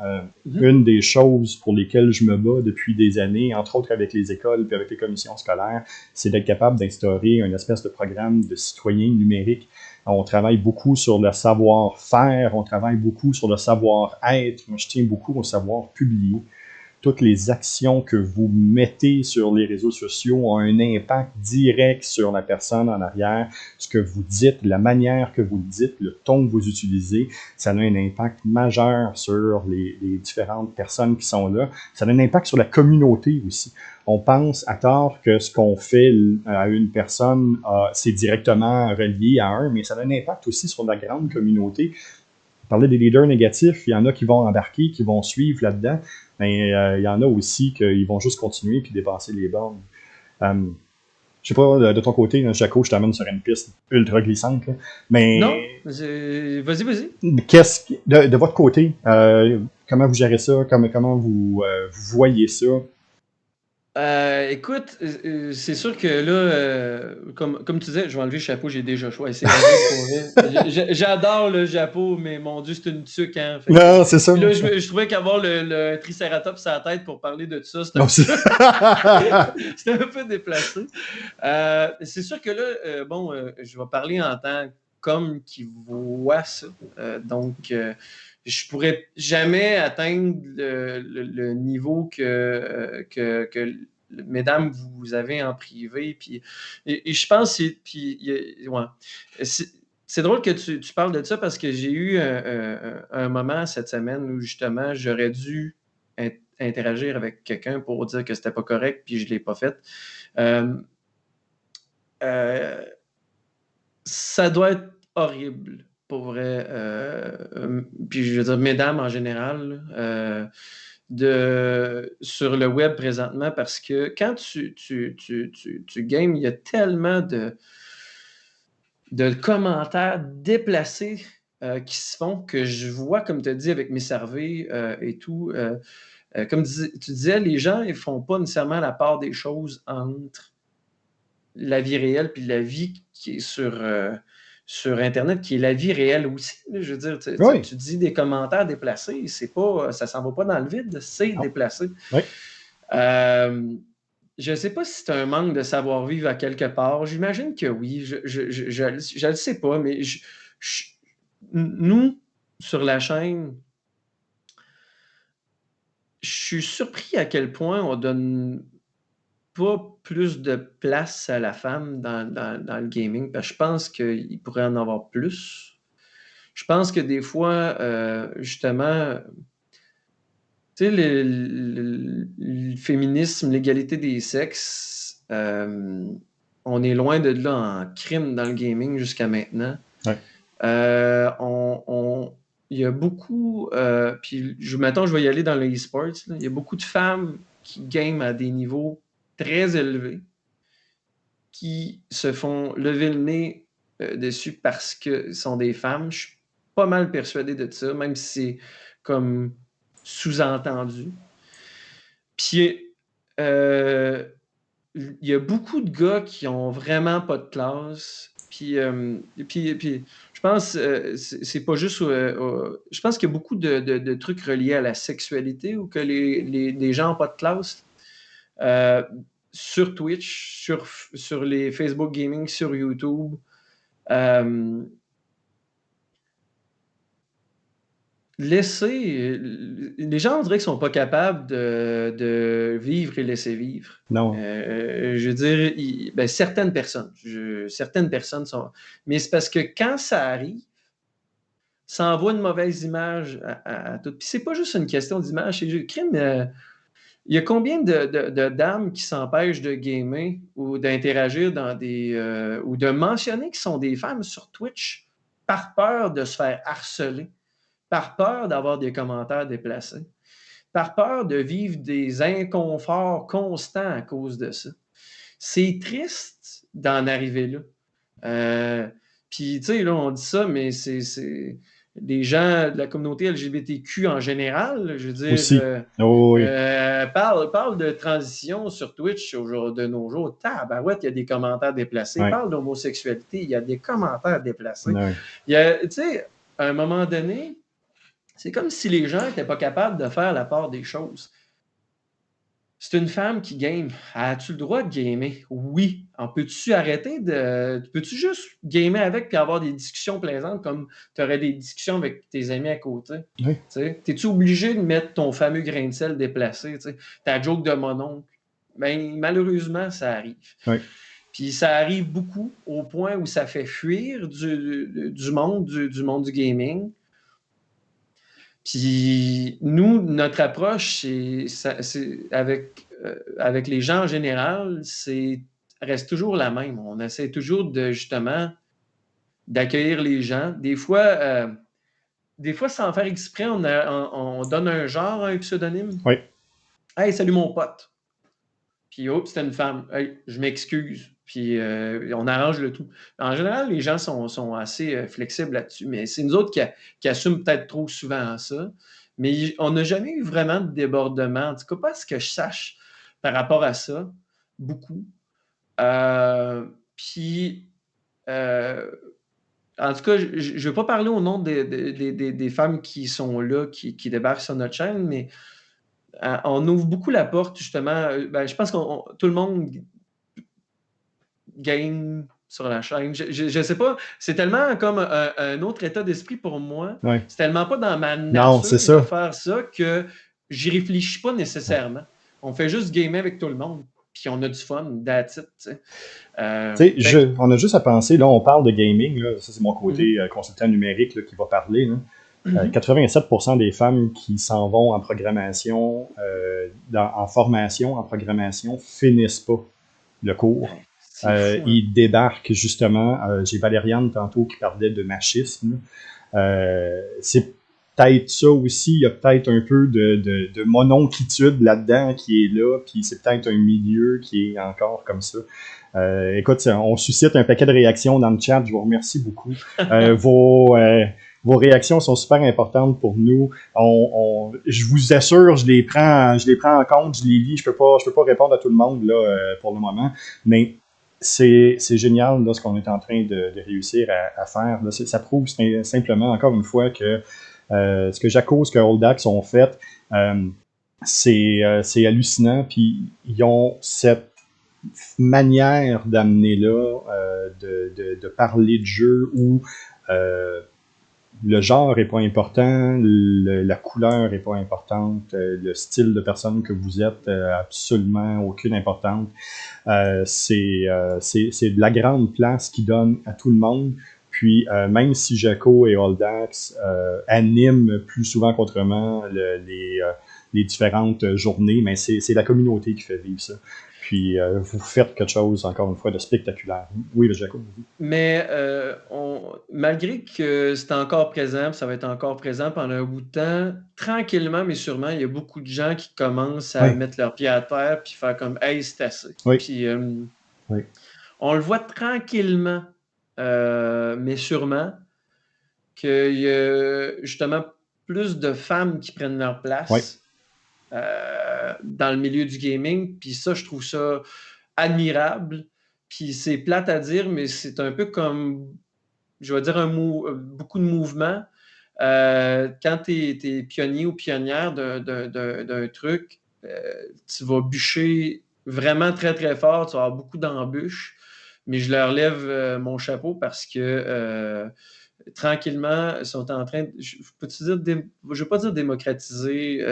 Mhm. une des choses pour lesquelles je me bats depuis des années, entre autres avec les écoles puis avec les commissions scolaires, c'est d'être capable d'instaurer une espèce de programme de citoyen numérique. On travaille beaucoup sur le savoir-faire, on travaille beaucoup sur le savoir-être. Moi, je tiens beaucoup au savoir publier. Toutes les actions que vous mettez sur les réseaux sociaux ont un impact direct sur la personne en arrière. Ce que vous dites, la manière que vous le dites, le ton que vous utilisez, ça a un impact majeur sur les différentes personnes qui sont là. Ça a un impact sur la communauté aussi. On pense à tort que ce qu'on fait à une personne, c'est directement relié à un, mais ça a un impact aussi sur la grande communauté. Parler des leaders négatifs, il y en a qui vont embarquer, qui vont suivre là-dedans, mais il y en a aussi qui vont juste continuer puis dépasser les bornes. Je sais pas, de ton côté, Jaco, je t'amène sur une piste ultra glissante, là, mais Non, vas-y, vas-y. de votre côté, comment vous gérez ça? Comment vous voyez ça? Écoute, c'est sûr que là, comme tu disais, je vais enlever le chapeau, j'ai déjà choix et c'est horrible pour vrai. J'adore le chapeau, mais mon Dieu, c'est une tuque, hein. Fait que, Non, c'est ça. puis là, je trouvais qu'avoir le triceratops sur la tête pour parler de ça, c'était Non, un c'est... peu, c'était un peu déplacé. C'est sûr que là, bon, je vais parler en tant qu'homme qui voit ça. Je pourrais jamais atteindre le niveau que mesdames, vous avez en privé. Puis, et je pense, ouais. C'est c'est drôle que tu parles de ça parce que j'ai eu un moment cette semaine où justement j'aurais dû interagir avec quelqu'un pour dire que c'était pas correct, puis je l'ai pas fait. Euh, euh, ça doit être horrible, pour vrai. Puis je veux dire, mesdames en général, sur le web présentement, parce que quand tu games, il y a tellement de commentaires déplacés qui se font que je vois, comme tu as dit, avec mes surveys et tout. Comme tu disais, les gens ils font pas nécessairement la part des choses entre la vie réelle puis la vie qui est sur Internet, qui est la vie réelle aussi. Là. Je veux dire, Oui. tu dis des commentaires déplacés, c'est pas, ça s'en va pas dans le vide, c'est Non. déplacé. Oui. Je ne sais pas si c'est un manque de savoir-vivre à quelque part. J'imagine que oui. Je le sais pas, mais nous, sur la chaîne, je suis surpris à quel point on donne pas plus de place à la femme dans le gaming, parce que je pense qu'il pourrait en avoir plus. Je pense que des fois, justement, tu sais, le féminisme, l'égalité des sexes, on est loin de là en crime dans le gaming jusqu'à maintenant. Ouais. Il y a beaucoup, puis mettons, je vais y aller dans le e-sports, là, il y a beaucoup de femmes qui game à des niveaux très élevés, qui se font lever le nez dessus parce que sont des femmes. Je suis pas mal persuadé de ça, même si c'est comme sous-entendu. Puis, il y a beaucoup de gars qui ont vraiment pas de classe. Puis je pense c'est pas juste. Je pense qu'il y a beaucoup de trucs reliés à la sexualité ou que les gens n'ont pas de classe. Sur Twitch, sur les Facebook Gaming, sur YouTube. Les gens, on dirait qu'ils sont pas capables de vivre et laisser vivre. Non. Je veux dire, ben, certaines personnes sont. Mais c'est parce que quand ça arrive, ça envoie une mauvaise image à tout. Puis c'est pas juste une question d'image, c'est juste crime. Il y a combien de dames qui s'empêchent de gamer ou d'interagir ou de mentionner qu'ils sont des femmes sur Twitch par peur de se faire harceler, par peur d'avoir des commentaires déplacés, par peur de vivre des inconforts constants à cause de ça. C'est triste d'en arriver là. Puis, tu sais, là, on dit ça, mais c'est les gens de la communauté LGBTQ en général, je veux dire, Aussi. Oh, oui. parle de transition sur Twitch de nos jours. Tabarouette, il y a des commentaires déplacés. Ouais. Parle d'homosexualité, il y a des commentaires déplacés. Ouais. Tu sais, à un moment donné, c'est comme si les gens n'étaient pas capables de faire la part des choses. C'est une femme qui game. As-tu le droit de gamer? Oui. Peux-tu arrêter de. Peux-tu juste gamer avec et avoir des discussions plaisantes comme tu aurais des discussions avec tes amis à côté? Oui. T'es-tu obligé de mettre ton fameux grain de sel déplacé? T'sais? Ta joke de mon oncle? Ben, malheureusement, ça arrive. Oui. Puis ça arrive beaucoup au point où ça fait fuir du monde du gaming. Puis nous, notre approche, avec les gens en général, reste toujours la même. On essaie toujours justement d'accueillir les gens. Des fois, sans faire exprès, on donne un genre à un pseudonyme. Oui. Hey, salut mon pote. Puis, c'était une femme. Hey, je m'excuse. Puis, on arrange le tout. En général, les gens sont assez flexibles là-dessus, mais c'est nous autres qui assument peut-être trop souvent ça. Mais on n'a jamais eu vraiment de débordement. En tout cas, pas ce que je sache par rapport à ça. Beaucoup. Puis, en tout cas, je ne vais pas parler au nom des femmes qui sont là, qui débarquent sur notre chaîne, mais on ouvre beaucoup la porte, justement. Ben, je pense que tout le monde game sur la chaîne. Je sais pas, c'est tellement comme un autre état d'esprit pour moi. Ouais. C'est tellement pas dans ma Non, c'est nature ça. de faire ça que j'y réfléchis pas nécessairement. On fait juste gamer avec tout le monde, puis on a du fun, that's it, tu sais. On a juste à penser, là, on parle de gaming, là, ça c'est mon côté consultant numérique là, qui va parler. Là. 87% des femmes qui s'en vont en programmation, en formation en programmation, finissent pas le cours. C'est fou, hein? Ils débarquent justement. J'ai Valériane tantôt qui parlait de machisme. C'est peut-être ça aussi. Il y a peut-être un peu de mononquitude là-dedans qui est là. Puis c'est peut-être un milieu qui est encore comme ça. Écoute, on suscite un paquet de réactions dans le chat. Je vous remercie beaucoup. Vos réactions sont super importantes pour nous. Je vous assure, je les prends en compte, je les lis. Je peux pas répondre à tout le monde là pour le moment, mais c'est génial là, ce qu'on est en train de réussir à faire. Là, ça prouve simplement encore une fois que ce que Jaco, ce que Oldax ont fait, c'est hallucinant. Puis ils ont cette manière d'amener là, de parler de jeu où le genre n'est pas important, la couleur n'est pas importante, le style de personne que vous êtes absolument aucune importance. C'est de la grande place qui donne à tout le monde. Puis même si Jaco et Oldax animent plus souvent qu'autrement les différentes journées, mais c'est la communauté qui fait vivre ça. Puis vous faites quelque chose, encore une fois, de spectaculaire. Oui, Jaco. Mais malgré que c'est encore présent, ça va être encore présent pendant un bout de temps, tranquillement, mais sûrement, il y a beaucoup de gens qui commencent à mettre leur pied à terre puis faire comme « Hey, c'est assez ». Puis on le voit tranquillement, mais sûrement, qu'il y a justement plus de femmes qui prennent leur place dans le milieu du gaming. Puis ça, je trouve ça admirable. Puis c'est plate à dire, mais c'est un peu comme, je vais dire, beaucoup de mouvements. Quand tu es pionnier ou pionnière d'un truc, tu vas bûcher vraiment très, très fort. Tu vas avoir beaucoup d'embûches. Mais je leur lève mon chapeau parce que tranquillement, ils sont en train, je ne vais pas dire démocratiser,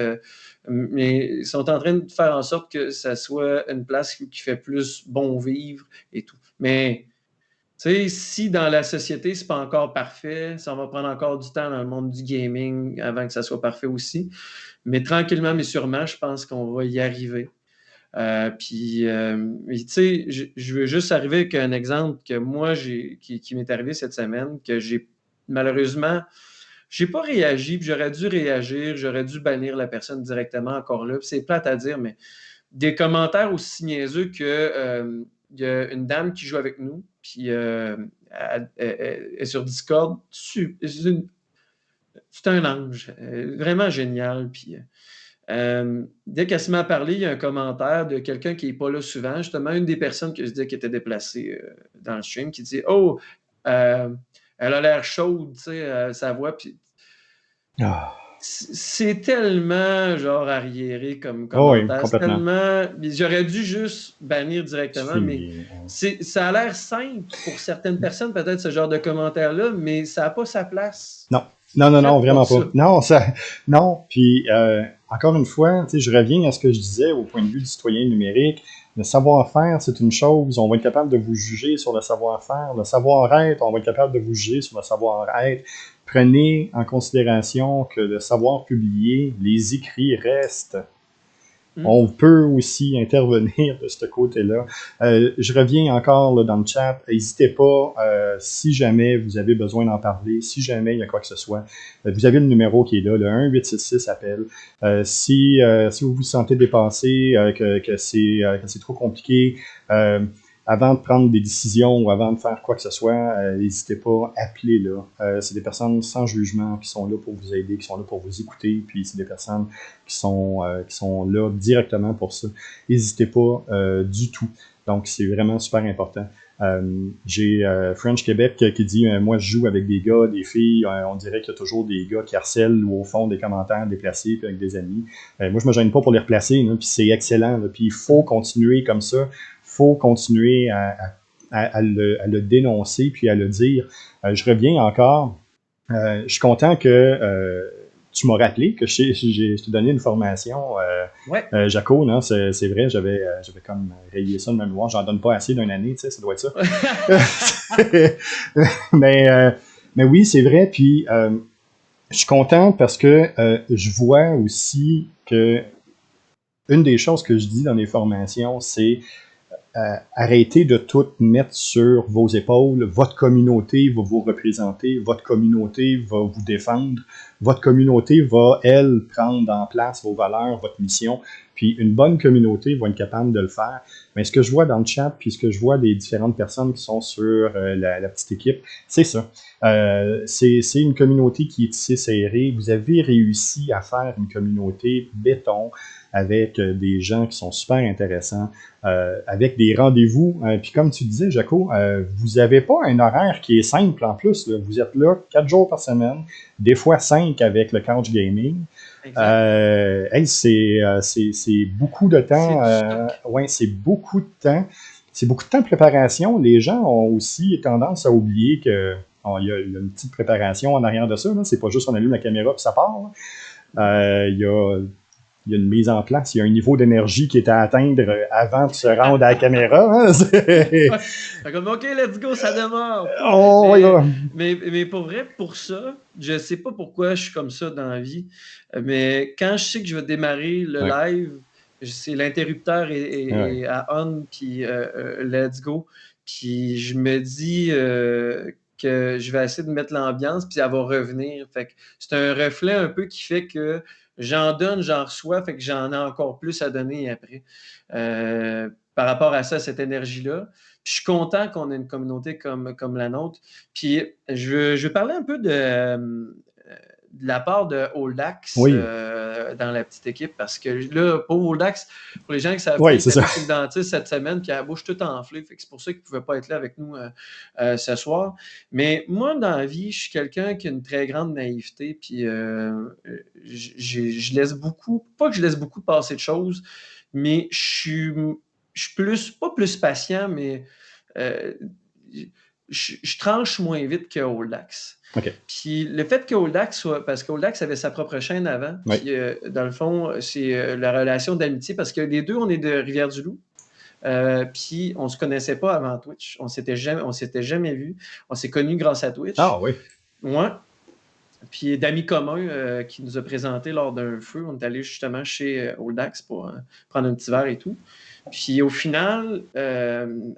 mais ils sont en train de faire en sorte que ça soit une place qui fait plus bon vivre et tout. Mais, tu sais, si dans la société, c'est pas encore parfait, ça va prendre encore du temps dans le monde du gaming avant que ça soit parfait aussi. Mais tranquillement, mais sûrement, je pense qu'on va y arriver. Puis, tu sais, je veux juste arriver avec un exemple que moi, qui m'est arrivé cette semaine, que malheureusement, j'ai pas réagi, puis j'aurais dû réagir, j'aurais dû bannir la personne directement encore là. Puis c'est plate à dire, mais des commentaires aussi niaiseux que il y a une dame qui joue avec nous, puis elle est sur Discord. C'est un ange, vraiment génial. Puis dès qu'elle se met à parler, il y a un commentaire de quelqu'un qui n'est pas là souvent, justement, une des personnes que je disais qui était déplacée dans le stream, qui dit « Oh, elle a l'air chaude, tu sais, sa voix. » Puis c'est tellement, genre, arriéré comme commentaire. Oui, c'est tellement... J'aurais dû juste bannir directement, mais ça a l'air simple pour certaines personnes, peut-être, ce genre de commentaire-là, mais ça n'a pas sa place. Non, vraiment pas. Non, puis encore une fois, je reviens à ce que je disais au point de vue du citoyen numérique. Le savoir-faire, c'est une chose. On va être capable de vous juger sur le savoir-faire. Le savoir-être, on va être capable de vous juger sur le savoir-être. Prenez en considération que le savoir publié, les écrits restent. On peut aussi intervenir de ce côté-là. Je reviens encore là, dans le chat. N'hésitez pas, si jamais vous avez besoin d'en parler, si jamais il y a quoi que ce soit, vous avez le numéro qui est là, le 1-866 appel. Si vous vous sentez dépassé, que c'est trop compliqué, avant de prendre des décisions ou avant de faire quoi que ce soit, n'hésitez pas, appelez-là. C'est des personnes sans jugement qui sont là pour vous aider, qui sont là pour vous écouter, puis c'est des personnes qui sont là directement pour ça. N'hésitez pas du tout. Donc, c'est vraiment super important. J'ai French Québec qui dit moi je joue avec des gars, des filles, on dirait qu'il y a toujours des gars qui harcèlent ou au fond des commentaires déplacés puis avec des amis. Moi je me gêne pas pour les replacer, là, puis c'est excellent, là, puis il faut continuer comme ça, faut continuer à le dénoncer puis à le dire. Je reviens encore, je suis content que tu m'as rappelé que je t'ai donné une formation, Jaco, non, c'est vrai, j'avais comme rayé ça de ma mémoire. J'en donne pas assez d'une année, tu sais, ça doit être ça. mais oui, c'est vrai. Puis je suis content parce que je vois aussi que une des choses que je dis dans les formations, c'est arrêtez de tout mettre sur vos épaules. Votre communauté va vous représenter, votre communauté va vous défendre, votre communauté va, elle, prendre en place vos valeurs, votre mission. Puis une bonne communauté va être capable de le faire. Mais ce que je vois dans le chat, puis ce que je vois des différentes personnes qui sont sur la petite équipe, c'est ça. C'est une communauté qui est tissée serrée. Vous avez réussi à faire une communauté béton avec des gens qui sont super intéressants, avec des rendez-vous. Puis comme tu disais, Jaco, vous n'avez pas un horaire qui est simple en plus. Là. Vous êtes là 4 jours par semaine, des fois 5 avec le couch gaming. Hey, c'est beaucoup de temps. Ouais, c'est beaucoup de temps. C'est beaucoup de temps de préparation. Les gens ont aussi tendance à oublier que il y a une petite préparation en arrière de ça. Là. C'est pas juste on allume la caméra et ça part. Il y a une mise en place, il y a un niveau d'énergie qui est à atteindre avant de se rendre à la caméra. Hein? Fait comme, OK, let's go, ça démarre. Mais pour vrai, pour ça, je sais pas pourquoi je suis comme ça dans la vie, mais quand je sais que je vais démarrer le live, c'est l'interrupteur est à on, puis let's go. Puis je me dis que je vais essayer de mettre l'ambiance, puis elle va revenir. Fait que c'est un reflet un peu qui fait que j'en donne, j'en reçois, fait que j'en ai encore plus à donner après. Par rapport à ça, cette énergie-là. Puis je suis content qu'on ait une communauté comme la nôtre. Puis je veux parler un peu de la part de Oldax dans la petite équipe, parce que là, pour Oldax, pour les gens qui savent pas, il était chez le dentiste cette semaine, puis la bouche toute enflée, fait que c'est pour ça qu'il ne pouvait pas être là avec nous ce soir. Mais moi, dans la vie, je suis quelqu'un qui a une très grande naïveté, puis je laisse beaucoup, pas que je laisse beaucoup passer de choses, mais je suis plus, pas plus patient, mais je tranche moins vite que Oldax. Puis le fait que Oldax soit, parce qu'Oldax avait sa propre chaîne avant, puis dans le fond, c'est la relation d'amitié, parce que les deux, on est de Rivière-du-Loup. Puis on se connaissait pas avant Twitch. On s'était jamais vus. On s'est connus grâce à Twitch. Ah oui. Ouais. Puis d'amis communs qui nous a présenté lors d'un feu. On est allé justement chez Oldax pour prendre un petit verre et tout. Puis au final,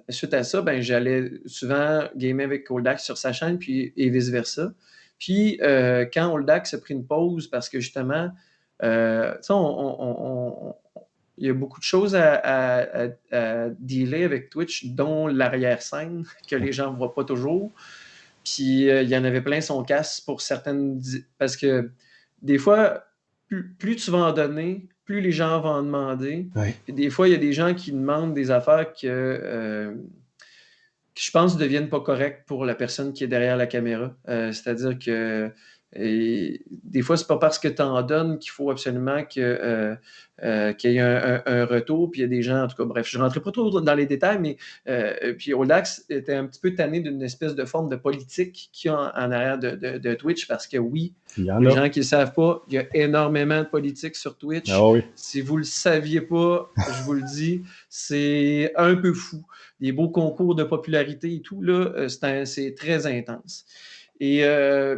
suite à ça, ben, j'allais souvent gamer avec Oldax sur sa chaîne, puis et vice-versa. Puis quand Oldax a pris une pause, parce que justement, il y a beaucoup de choses à dealer avec Twitch, dont l'arrière-scène, que les gens ne voient pas toujours. Puis il y en avait plein son casse pour certaines... Parce que des fois, plus tu vas en donner, plus les gens vont en demander. Puis des fois, il y a des gens qui demandent des affaires qui je pense ne deviennent pas correctes pour la personne qui est derrière la caméra. C'est-à-dire que des fois, c'est pas parce que tu en donnes qu'il faut absolument qu'il y ait un retour. Puis il y a des gens, en tout cas, bref, je ne rentrerai pas trop dans les détails, mais puis Oldax était un petit peu tanné d'une espèce de forme de politique qu'il y a en arrière de Twitch, parce que oui, les gens qui ne le savent pas, il y a énormément de politique sur Twitch. Si vous ne le saviez pas, je vous le dis, c'est un peu fou. Des beaux concours de popularité et tout, là, c'est très intense. Et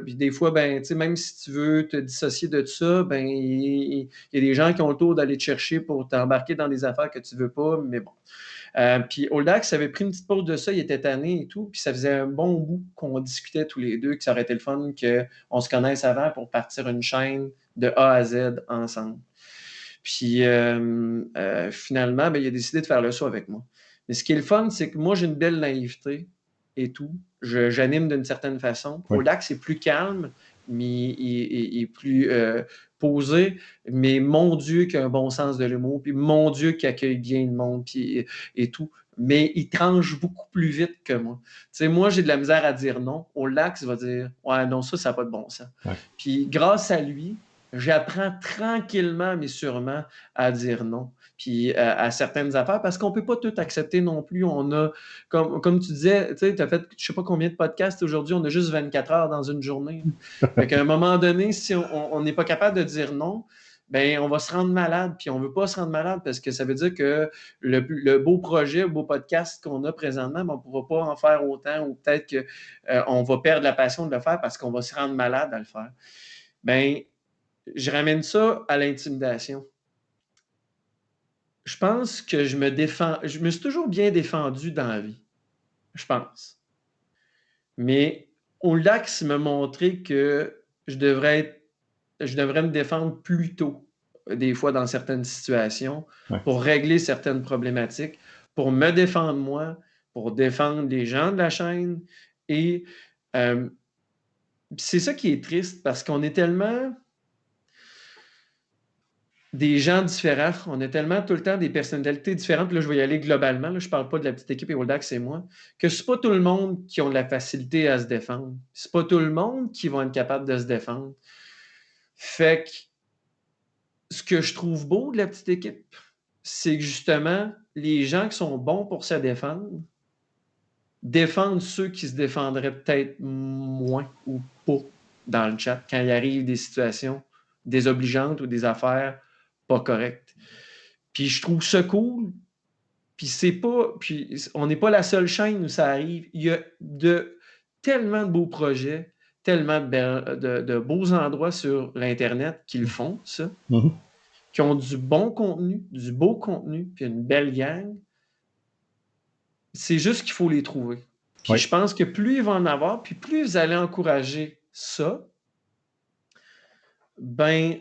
puis des fois, ben, même si tu veux te dissocier de ça, ben, il y a des gens qui ont le tour d'aller te chercher pour t'embarquer dans des affaires que tu ne veux pas, mais bon. Puis Oldax avait pris une petite pause de ça, il était tanné et tout, puis ça faisait un bon bout qu'on discutait tous les deux, que ça aurait été le fun qu'on se connaisse avant pour partir une chaîne de A à Z ensemble. Puis finalement, ben, il a décidé de faire le saut avec moi. Mais ce qui est le fun, c'est que moi, j'ai une belle naïveté et tout. J'anime d'une certaine façon. Oldax, c'est plus calme, mais il est plus posé. Mais mon Dieu, qu'il a un bon sens de l'humour. Puis mon Dieu, qu'il accueille bien le monde puis, et tout. Mais il tranche beaucoup plus vite que moi. Tu sais, moi, j'ai de la misère à dire non. Oldax va dire « Ouais, non, ça n'a pas de bon sens. » Puis grâce à lui, j'apprends tranquillement, mais sûrement, à dire non. Puis à certaines affaires, parce qu'on ne peut pas tout accepter non plus. On a, comme tu disais, tu as fait je ne sais pas combien de podcasts aujourd'hui, on a juste 24 heures dans une journée. Fait qu'à un moment donné, si on n'est pas capable de dire non, ben on va se rendre malade, puis on ne veut pas se rendre malade parce que ça veut dire que le beau projet, le beau podcast qu'on a présentement, ben, on ne pourra pas en faire autant, ou peut-être qu'on va perdre la passion de le faire parce qu'on va se rendre malade à le faire. Ben, je ramène ça à l'intimidation. je pense que je me suis toujours bien défendu dans la vie, je pense. Mais Oldax m'a montré que je devrais me défendre plus tôt, des fois dans certaines situations, Ouais. pour régler certaines problématiques, pour me défendre moi, pour défendre les gens de la chaîne. Et c'est ça qui est triste parce qu'on est tellement des gens différents, on a tellement tout le temps des personnalités différentes. Puis là, je vais y aller globalement. Là, je ne parle pas de la petite équipe et Oldax, c'est moi. Que c'est pas tout le monde qui ont de la facilité à se défendre. C'est pas tout le monde qui va être capable de se défendre. Fait que ce que je trouve beau de la petite équipe, c'est que justement, les gens qui sont bons pour se défendre défendent ceux qui se défendraient peut-être moins ou pas dans le chat quand il arrive des situations désobligeantes ou des affaires pas correctes. Puis je trouve ça cool. Puis on n'est pas la seule chaîne où ça arrive. Il y a tellement de beaux projets, tellement de beaux endroits sur l'Internet qui le font, ça. Mm-hmm. Qui ont du bon contenu, du beau contenu, puis une belle gang. C'est juste qu'il faut les trouver. Puis je pense que plus il va en avoir, puis plus vous allez encourager ça, ben,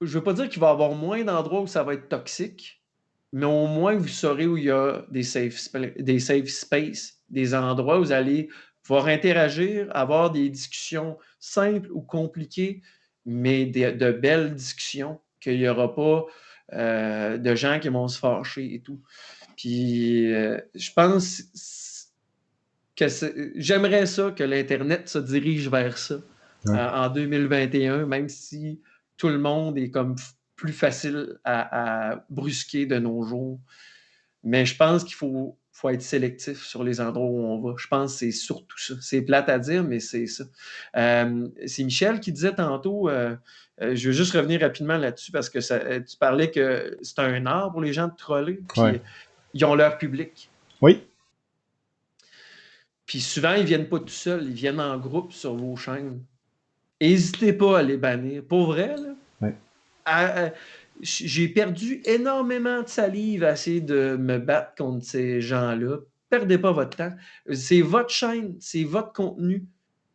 je ne veux pas dire qu'il va y avoir moins d'endroits où ça va être toxique, mais au moins vous saurez où il y a des safe space, des endroits où vous allez pouvoir interagir, avoir des discussions simples ou compliquées, mais de belles discussions, qu'il n'y aura pas de gens qui vont se fâcher et tout. Puis je pense que j'aimerais ça que l'Internet se dirige vers ça en 2021, même si tout le monde est comme plus facile à brusquer de nos jours. Mais je pense qu'il faut être sélectif sur les endroits où on va. Je pense que c'est surtout ça. C'est plate à dire, mais c'est ça. C'est Michel qui disait tantôt, je veux juste revenir rapidement là-dessus parce que tu parlais que c'est un art pour les gens de troller, puis ils ont leur public. Oui. Puis souvent, ils ne viennent pas tout seuls, ils viennent en groupe sur vos chaînes. N'hésitez pas à les bannir. Pour vrai, là, j'ai perdu énormément de salive à essayer de me battre contre ces gens-là. Perdez pas votre temps. C'est votre chaîne, c'est votre contenu.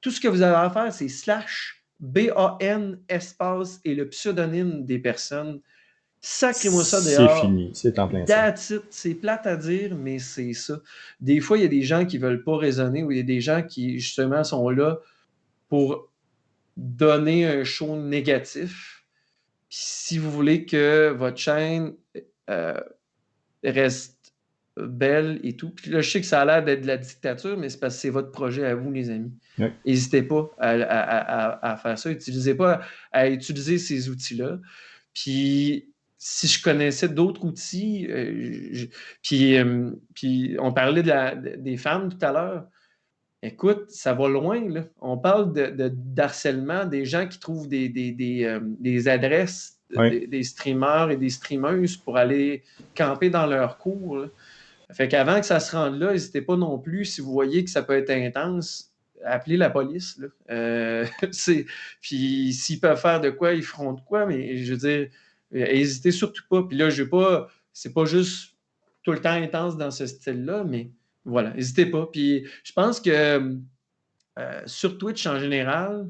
Tout ce que vous avez à faire, c'est /BAN espace et le pseudonyme des personnes. Sacrez-moi ça dehors. C'est fini, c'est en plein ça. C'est plate à dire, mais c'est ça. Des fois, il y a des gens qui ne veulent pas raisonner ou il y a des gens qui, justement, sont là pour donner un show négatif. Puis si vous voulez que votre chaîne reste belle et tout, puis là, je sais que ça a l'air d'être de la dictature, mais c'est parce que c'est votre projet à vous, les amis. N'hésitez pas à faire ça. N'hésitez pas à utiliser ces outils-là. Puis si je connaissais d'autres outils, puis on parlait des femmes tout à l'heure. Écoute, ça va loin, là. On parle d'harcèlement, des gens qui trouvent des adresses des streamers et des streameuses pour aller camper dans leur cours, là. Fait qu'avant que ça se rende là, n'hésitez pas non plus, si vous voyez que ça peut être intense, appelez la police, là. Puis s'ils peuvent faire de quoi, ils feront de quoi, mais je veux dire, n'hésitez surtout pas. Puis là, c'est pas juste tout le temps intense dans ce style-là, mais voilà, n'hésitez pas. Puis je pense que sur Twitch en général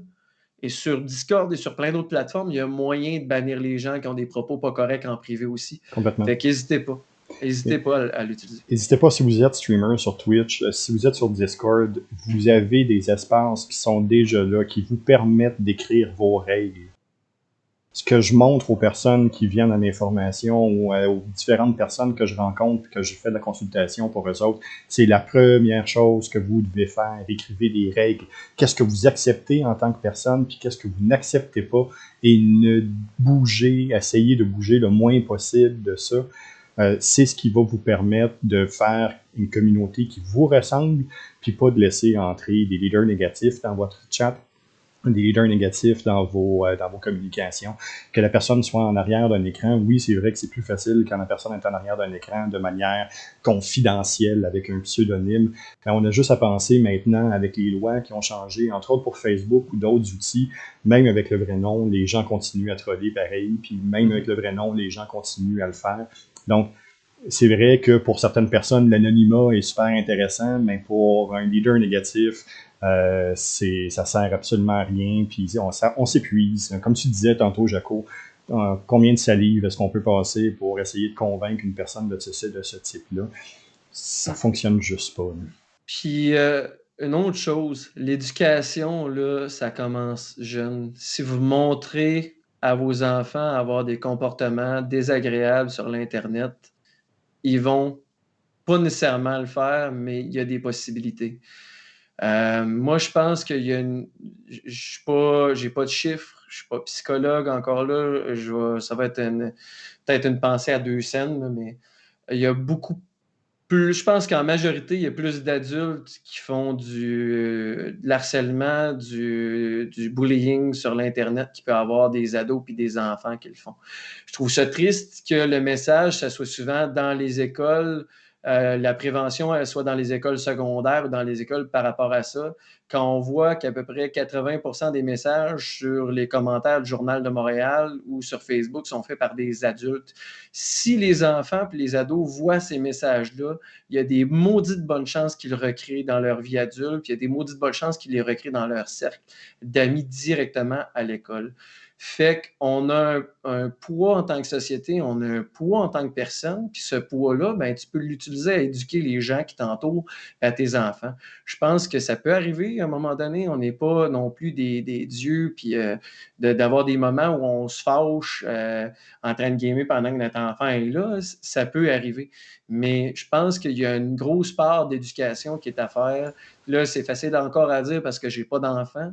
et sur Discord et sur plein d'autres plateformes, il y a moyen de bannir les gens qui ont des propos pas corrects en privé aussi. Complètement. Fait qu'hésitez pas. N'hésitez pas à l'utiliser. N'hésitez pas si vous êtes streamer sur Twitch, si vous êtes sur Discord, vous avez des espaces qui sont déjà là, qui vous permettent d'écrire vos règles. Ce que je montre aux personnes qui viennent à mes formations ou aux différentes personnes que je rencontre et que je fais de la consultation pour eux autres, c'est la première chose que vous devez faire. Écrivez des règles. Qu'est-ce que vous acceptez en tant que personne, puis qu'est-ce que vous n'acceptez pas, et essayez de bouger le moins possible de ça. C'est ce qui va vous permettre de faire une communauté qui vous ressemble, puis pas de laisser entrer des leaders négatifs dans votre chat, des leaders négatifs dans vos communications. Que la personne soit en arrière d'un écran, oui, c'est vrai que c'est plus facile quand la personne est en arrière d'un écran de manière confidentielle avec un pseudonyme. Quand on a juste à penser maintenant avec les lois qui ont changé, entre autres pour Facebook ou d'autres outils, même avec le vrai nom, les gens continuent à troller pareil, puis même avec le vrai nom, les gens continuent à le faire. Donc, c'est vrai que pour certaines personnes, l'anonymat est super intéressant, mais pour un leader négatif, ça sert absolument à rien, puis on s'épuise. Comme tu disais tantôt, Jaco, combien de salive est-ce qu'on peut passer pour essayer de convaincre une personne de ce type-là? Ça fonctionne juste pas. Là. Puis une autre chose, l'éducation, là, ça commence jeune. Si vous montrez à vos enfants avoir des comportements désagréables sur l'Internet, ils vont pas nécessairement le faire, mais il y a des possibilités. Moi, je pense qu'il y a une. J'ai pas de chiffres, je suis pas psychologue encore là. Ça va être peut-être une pensée à deux scènes, là, mais il y a beaucoup plus. Je pense qu'en majorité, il y a plus d'adultes qui font de l'harcèlement, du bullying sur l'Internet qui peut avoir des ados puis des enfants qui le font. Je trouve ça triste que le message, ça soit souvent dans les écoles, la prévention, elle soit dans les écoles secondaires ou dans les écoles par rapport à ça. Quand on voit qu'à peu près 80% des messages sur les commentaires du Journal de Montréal ou sur Facebook sont faits par des adultes, si les enfants et les ados voient ces messages-là, il y a des maudites bonnes chances qu'ils le recréent dans leur vie adulte, puis il y a des maudites bonnes chances qu'ils les recréent dans leur cercle d'amis directement à l'école. Fait qu'on a un poids en tant que société, on a un poids en tant que personne, puis ce poids-là, ben, tu peux l'utiliser à éduquer les gens qui t'entourent, à tes enfants. Je pense que ça peut arriver à un moment donné, on n'est pas non plus des dieux, puis d'avoir des moments où on se fâche en train de gamer pendant que notre enfant est là, ça peut arriver. Mais je pense qu'il y a une grosse part d'éducation qui est à faire. Là, c'est facile encore à dire parce que j'ai pas d'enfant.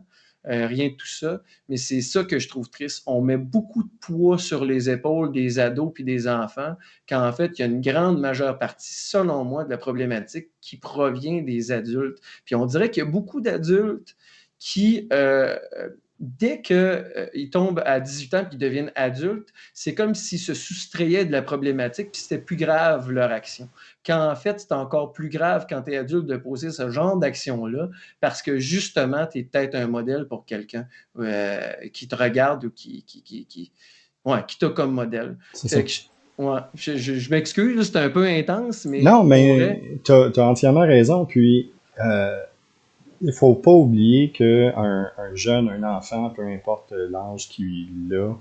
Rien de tout ça, mais c'est ça que je trouve triste. On met beaucoup de poids sur les épaules des ados puis des enfants, quand en fait, il y a une grande majeure partie, selon moi, de la problématique qui provient des adultes. Puis on dirait qu'il y a beaucoup d'adultes qui, dès qu'ils tombent à 18 ans et qu'ils deviennent adultes, c'est comme s'ils se soustrayaient de la problématique puis c'était plus grave leur action. Quand en fait, c'est encore plus grave quand tu es adulte de poser ce genre d'action-là parce que justement, tu es peut-être un modèle pour quelqu'un qui te regarde ou qui t'a comme modèle. C'est ça. Fait que je m'excuse, c'est un peu intense, mais Non, pour mais vrai, tu as entièrement raison. Puis, il faut pas oublier qu'un jeune, un enfant, peu importe l'âge qu'il a,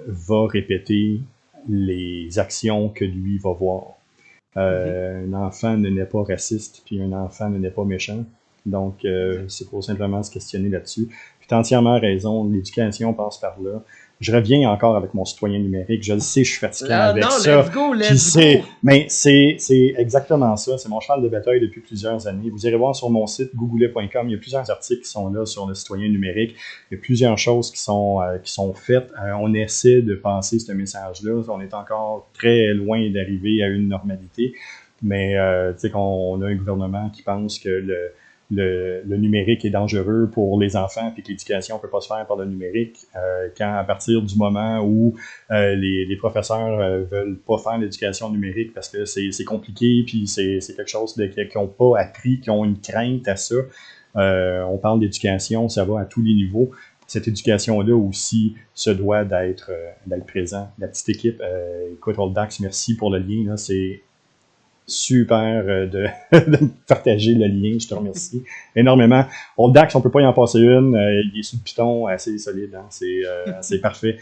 va répéter les actions que lui va voir. Un enfant ne naît pas raciste, puis un enfant ne naît pas méchant. Donc, c'est pour simplement se questionner là-dessus. Puis tu as entièrement raison, l'éducation passe par là. Je reviens encore avec mon citoyen numérique. Je le sais, je suis fatiguant là, avec non, ça. Puis let's go! mais c'est exactement ça. C'est mon cheval de bataille depuis plusieurs années. Vous irez voir sur mon site googlet.com, il y a plusieurs articles qui sont là sur le citoyen numérique. Il y a plusieurs choses qui sont faites. On essaie de passer ce message-là. On est encore très loin d'arriver à une normalité. Mais tu sais qu'on a un gouvernement qui pense que le numérique est dangereux pour les enfants puis que l'éducation ne peut pas se faire par le numérique. Quand à partir du moment où les professeurs veulent pas faire l'éducation numérique parce que c'est compliqué puis c'est quelque chose qu'ils n'ont pas appris, qui ont une crainte à ça. On parle d'éducation, ça va à tous les niveaux. Cette éducation-là aussi se doit d'être présent. La petite équipe, écoute, Oldax, merci pour le lien. Là, c'est super de partager le lien. Je te remercie énormément. Oldax, on peut pas y en passer une. Il est sous le piton assez solide. Hein? C'est parfait.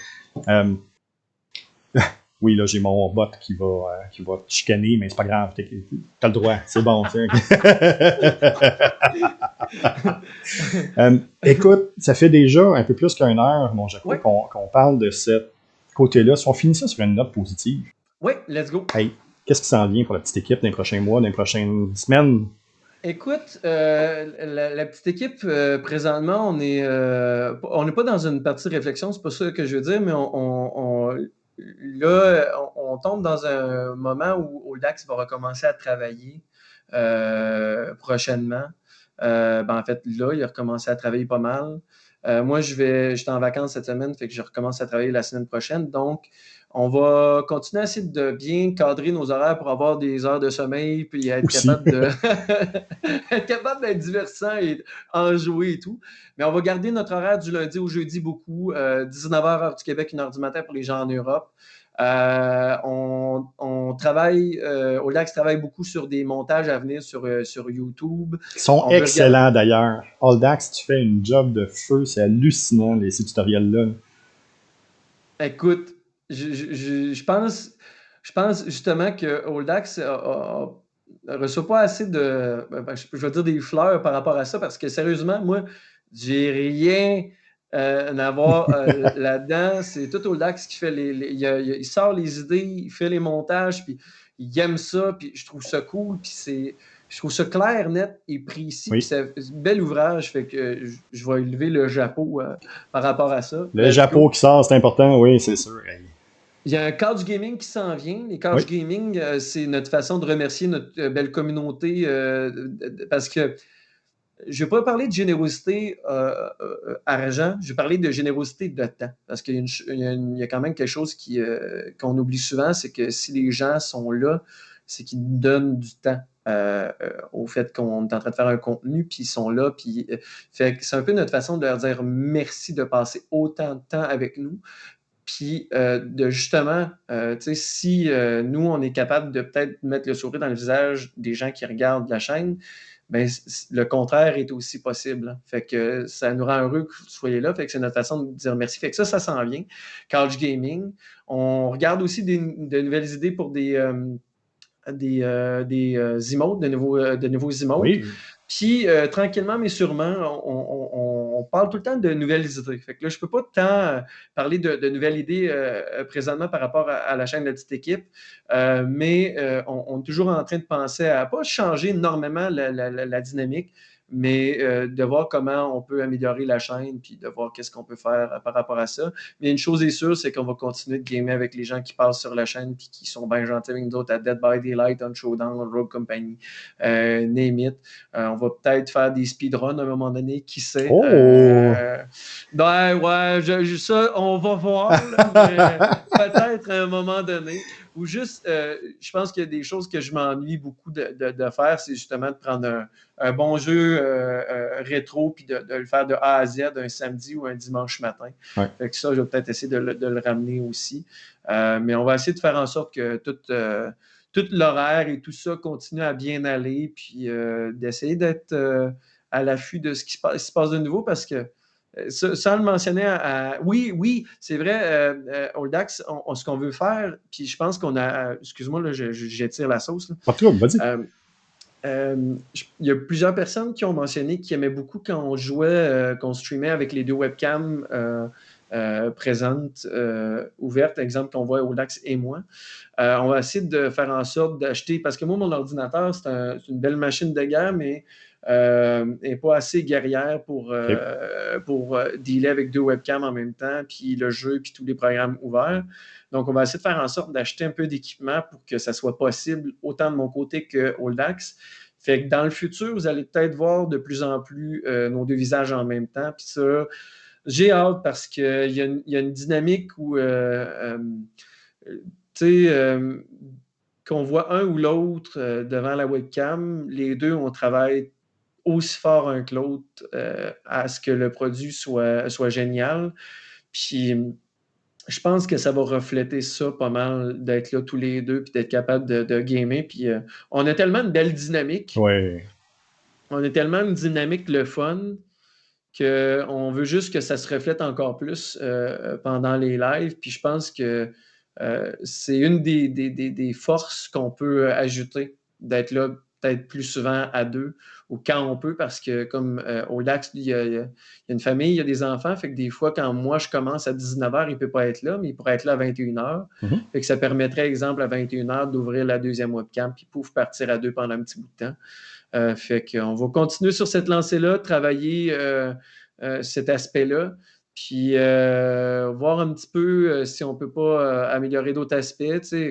Oui, là, j'ai mon bot qui va te chicaner, mais c'est pas grave. T'as le droit. C'est bon. Écoute, ça fait déjà un peu plus qu'une heure, mon Jaco, Ouais. qu'on parle de ce côté-là. Si on finit ça sur une note positive, Oui, let's go. hey, qu'est-ce qui s'en vient pour la petite équipe dans les prochains mois, dans les prochaines semaines? Écoute, la petite équipe, présentement, on n'est pas dans une partie réflexion, c'est pas ça que je veux dire, mais là, on tombe dans un moment où Audax va recommencer à travailler prochainement. En fait, là, il a recommencé à travailler pas mal. Moi, j'étais en vacances cette semaine, fait que je recommence à travailler la semaine prochaine. Donc, On va continuer à essayer de bien cadrer nos horaires pour avoir des heures de sommeil, puis être Aussi. capable de être capable d'être divertissant et en jouer et tout. Mais on va garder notre horaire du lundi au jeudi beaucoup, 19h heure du Québec, 1h du matin pour les gens en Europe. On travaille, Audax travaille beaucoup sur des montages à venir sur YouTube. Ils sont On veut regarder. excellents d'ailleurs. Alldax, tu fais une job de feu, c'est hallucinant ces tutoriels-là. Écoute, je pense justement que Oldax reçoit pas assez de, je veux dire des fleurs par rapport à ça, parce que sérieusement, moi, j'ai rien à voir là-dedans. C'est tout Oldax qui fait il sort les idées, il fait les montages, puis il aime ça, puis je trouve ça cool, puis je trouve ça clair, net et précis, puis Oui. c'est un bel ouvrage, fait que je vais lever le chapeau par rapport à ça. Le Let's Japon go. qui sort, c'est important, oui, c'est sûr. Hey. Il y a un couch gaming qui s'en vient. Les Oui. couch gaming, c'est notre façon de remercier notre belle communauté parce que je ne vais pas parler de générosité argent, je vais parler de générosité de temps. Parce qu'il y a quand même quelque chose qu'on oublie souvent, c'est que si les gens sont là, c'est qu'ils nous donnent du temps. Au fait qu'on est en train de faire un contenu, puis ils sont là, puis fait que c'est un peu notre façon de leur dire merci de passer autant de temps avec nous. Puis de justement, tu sais, si nous, on est capable de peut-être mettre le sourire dans le visage des gens qui regardent la chaîne, ben, le contraire est aussi possible. Fait que ça nous rend heureux que vous soyez là. Fait que c'est notre façon de dire merci. Fait que ça s'en vient. Couch Gaming. On regarde aussi de nouvelles idées pour des emotes, de nouveaux emotes. Oui. Puis, tranquillement, mais sûrement, on parle tout le temps de nouvelles idées. Fait que là, je ne peux pas tant parler de nouvelles idées présentement par rapport à la chaîne de la petite équipe, mais on est toujours en train de penser à pas changer énormément la dynamique, mais de voir comment on peut améliorer la chaîne, puis de voir qu'est-ce qu'on peut faire par rapport à ça. Mais une chose est sûre, c'est qu'on va continuer de gamer avec les gens qui passent sur la chaîne, puis qui sont bien gentils avec nous autres à Dead by Daylight, On Showdown, Rogue Company, name it. On va peut-être faire des speedruns à un moment donné, qui sait. Oh! Ça, on va voir, là, mais peut-être à un moment donné. Ou juste, je pense qu'il y a des choses que je m'ennuie beaucoup de faire, c'est justement de prendre un bon jeu rétro puis de le faire de A à Z un samedi ou un dimanche matin. Ouais. Fait que ça, je vais peut-être essayer de le ramener aussi. Mais on va essayer de faire en sorte que tout l'horaire et tout ça continue à bien aller, puis d'essayer d'être à l'affût de ce qui se passe de nouveau, parce que sans le mentionner, oui, c'est vrai, Oldax, ce qu'on veut faire, puis je pense qu'on a, excuse-moi, là, j'étire la sauce. Là. Pas trop, vas-y. Il y a plusieurs personnes qui ont mentionné qu'ils aimaient beaucoup quand on jouait, qu'on streamait avec les deux webcams présentes, ouvertes, exemple qu'on voit Oldax et moi. On va essayer de faire en sorte d'acheter, parce que moi, mon ordinateur, c'est une belle machine de guerre, mais n'est pas assez guerrière pour dealer avec deux webcams en même temps, puis le jeu, puis tous les programmes ouverts. Donc, on va essayer de faire en sorte d'acheter un peu d'équipement pour que ça soit possible, autant de mon côté que Oldax. Fait que dans le futur, vous allez peut-être voir de plus en plus nos deux visages en même temps. Puis ça, j'ai hâte, parce qu'il y a une dynamique où, tu sais, qu'on voit un ou l'autre devant la webcam, les deux, on travaille aussi fort un que l'autre à ce que le produit soit génial. Puis je pense que ça va refléter ça pas mal, d'être là tous les deux, puis d'être capable de gamer. Puis on a tellement une belle dynamique. Ouais. On a tellement une dynamique le fun qu'on veut juste que ça se reflète encore plus pendant les lives. Puis je pense que c'est une des forces qu'on peut ajouter, d'être là peut-être plus souvent à deux ou quand on peut, parce que comme au lac, il y a une famille, il y a des enfants, fait que des fois, quand moi je commence à 19h, il ne peut pas être là, mais il pourrait être là à 21h. Mm-hmm. Fait que ça permettrait, exemple, à 21h, d'ouvrir la deuxième webcam, puis pouf, partir à deux pendant un petit bout de temps. Fait qu'on va continuer sur cette lancée-là, travailler cet aspect-là, puis voir un petit peu si on ne peut pas améliorer d'autres aspects,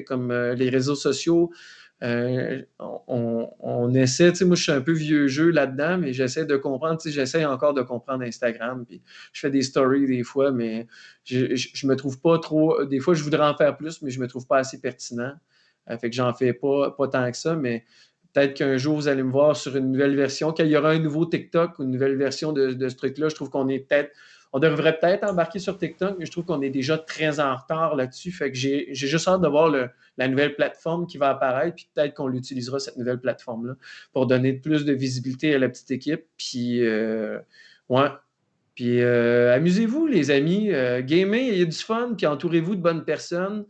comme les réseaux sociaux. On essaie, tu sais, moi je suis un peu vieux jeu là-dedans, mais j'essaie de comprendre, tu sais, j'essaie encore de comprendre Instagram, puis je fais des stories des fois, mais je me trouve pas trop, des fois je voudrais en faire plus, mais je me trouve pas assez pertinent. Fait que j'en fais pas tant que ça, mais peut-être qu'un jour vous allez me voir sur une nouvelle version, qu'il y aura un nouveau TikTok ou une nouvelle version de ce truc-là. Je trouve on devrait peut-être embarquer sur TikTok, mais je trouve qu'on est déjà très en retard là-dessus. Fait que j'ai juste hâte de voir la nouvelle plateforme qui va apparaître, puis peut-être qu'on l'utilisera, cette nouvelle plateforme-là, pour donner plus de visibilité à la petite équipe. Puis, ouais. Puis, amusez-vous, les amis. Gamez, il y a du fun, puis entourez-vous de bonnes personnes.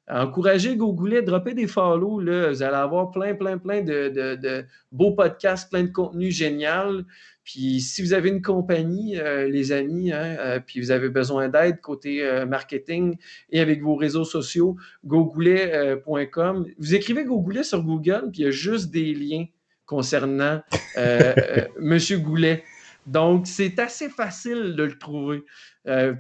Encouragez Gogoulet, droppez des follow, là. Vous allez avoir plein de beaux podcasts, plein de contenu génial. Puis si vous avez une compagnie, les amis, hein, puis vous avez besoin d'aide côté marketing et avec vos réseaux sociaux, gogoulet.com. Vous écrivez Gogoulet sur Google, puis il y a juste des liens concernant Monsieur Goulet. Donc, c'est assez facile de le trouver.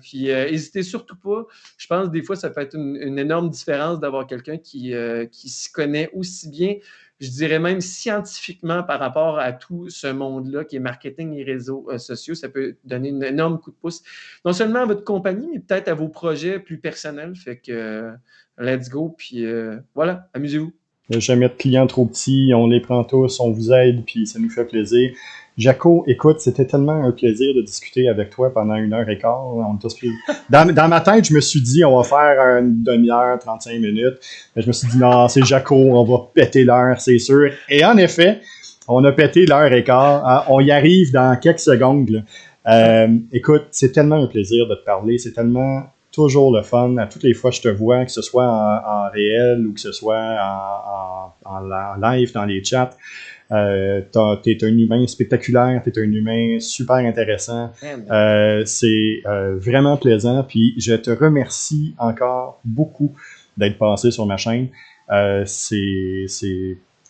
Puis, n'hésitez surtout pas. Je pense que des fois, ça peut être une énorme différence d'avoir quelqu'un qui s'y connaît aussi bien, je dirais même scientifiquement par rapport à tout ce monde-là qui est marketing et réseaux sociaux. Ça peut donner un énorme coup de pouce, non seulement à votre compagnie, mais peut-être à vos projets plus personnels. Fait que, let's go. Puis, voilà, amusez-vous. Il n'y a jamais de clients trop petits, on les prend tous, on vous aide, puis ça nous fait plaisir. Jaco, écoute, c'était tellement un plaisir de discuter avec toi pendant 1h15. Dans ma tête, je me suis dit, on va faire une demi-heure, 35 minutes. Mais je me suis dit, non, c'est Jaco, on va péter l'heure, c'est sûr. Et en effet, on a pété l'heure et quart. On y arrive dans quelques secondes. Écoute, c'est tellement un plaisir de te parler. C'est tellement toujours le fun. À toutes les fois que je te vois, que ce soit en réel ou que ce soit en live dans les chats. T'es un humain spectaculaire, t'es un humain super intéressant. C'est vraiment plaisant. Puis je te remercie encore beaucoup d'être passé sur ma chaîne. C'est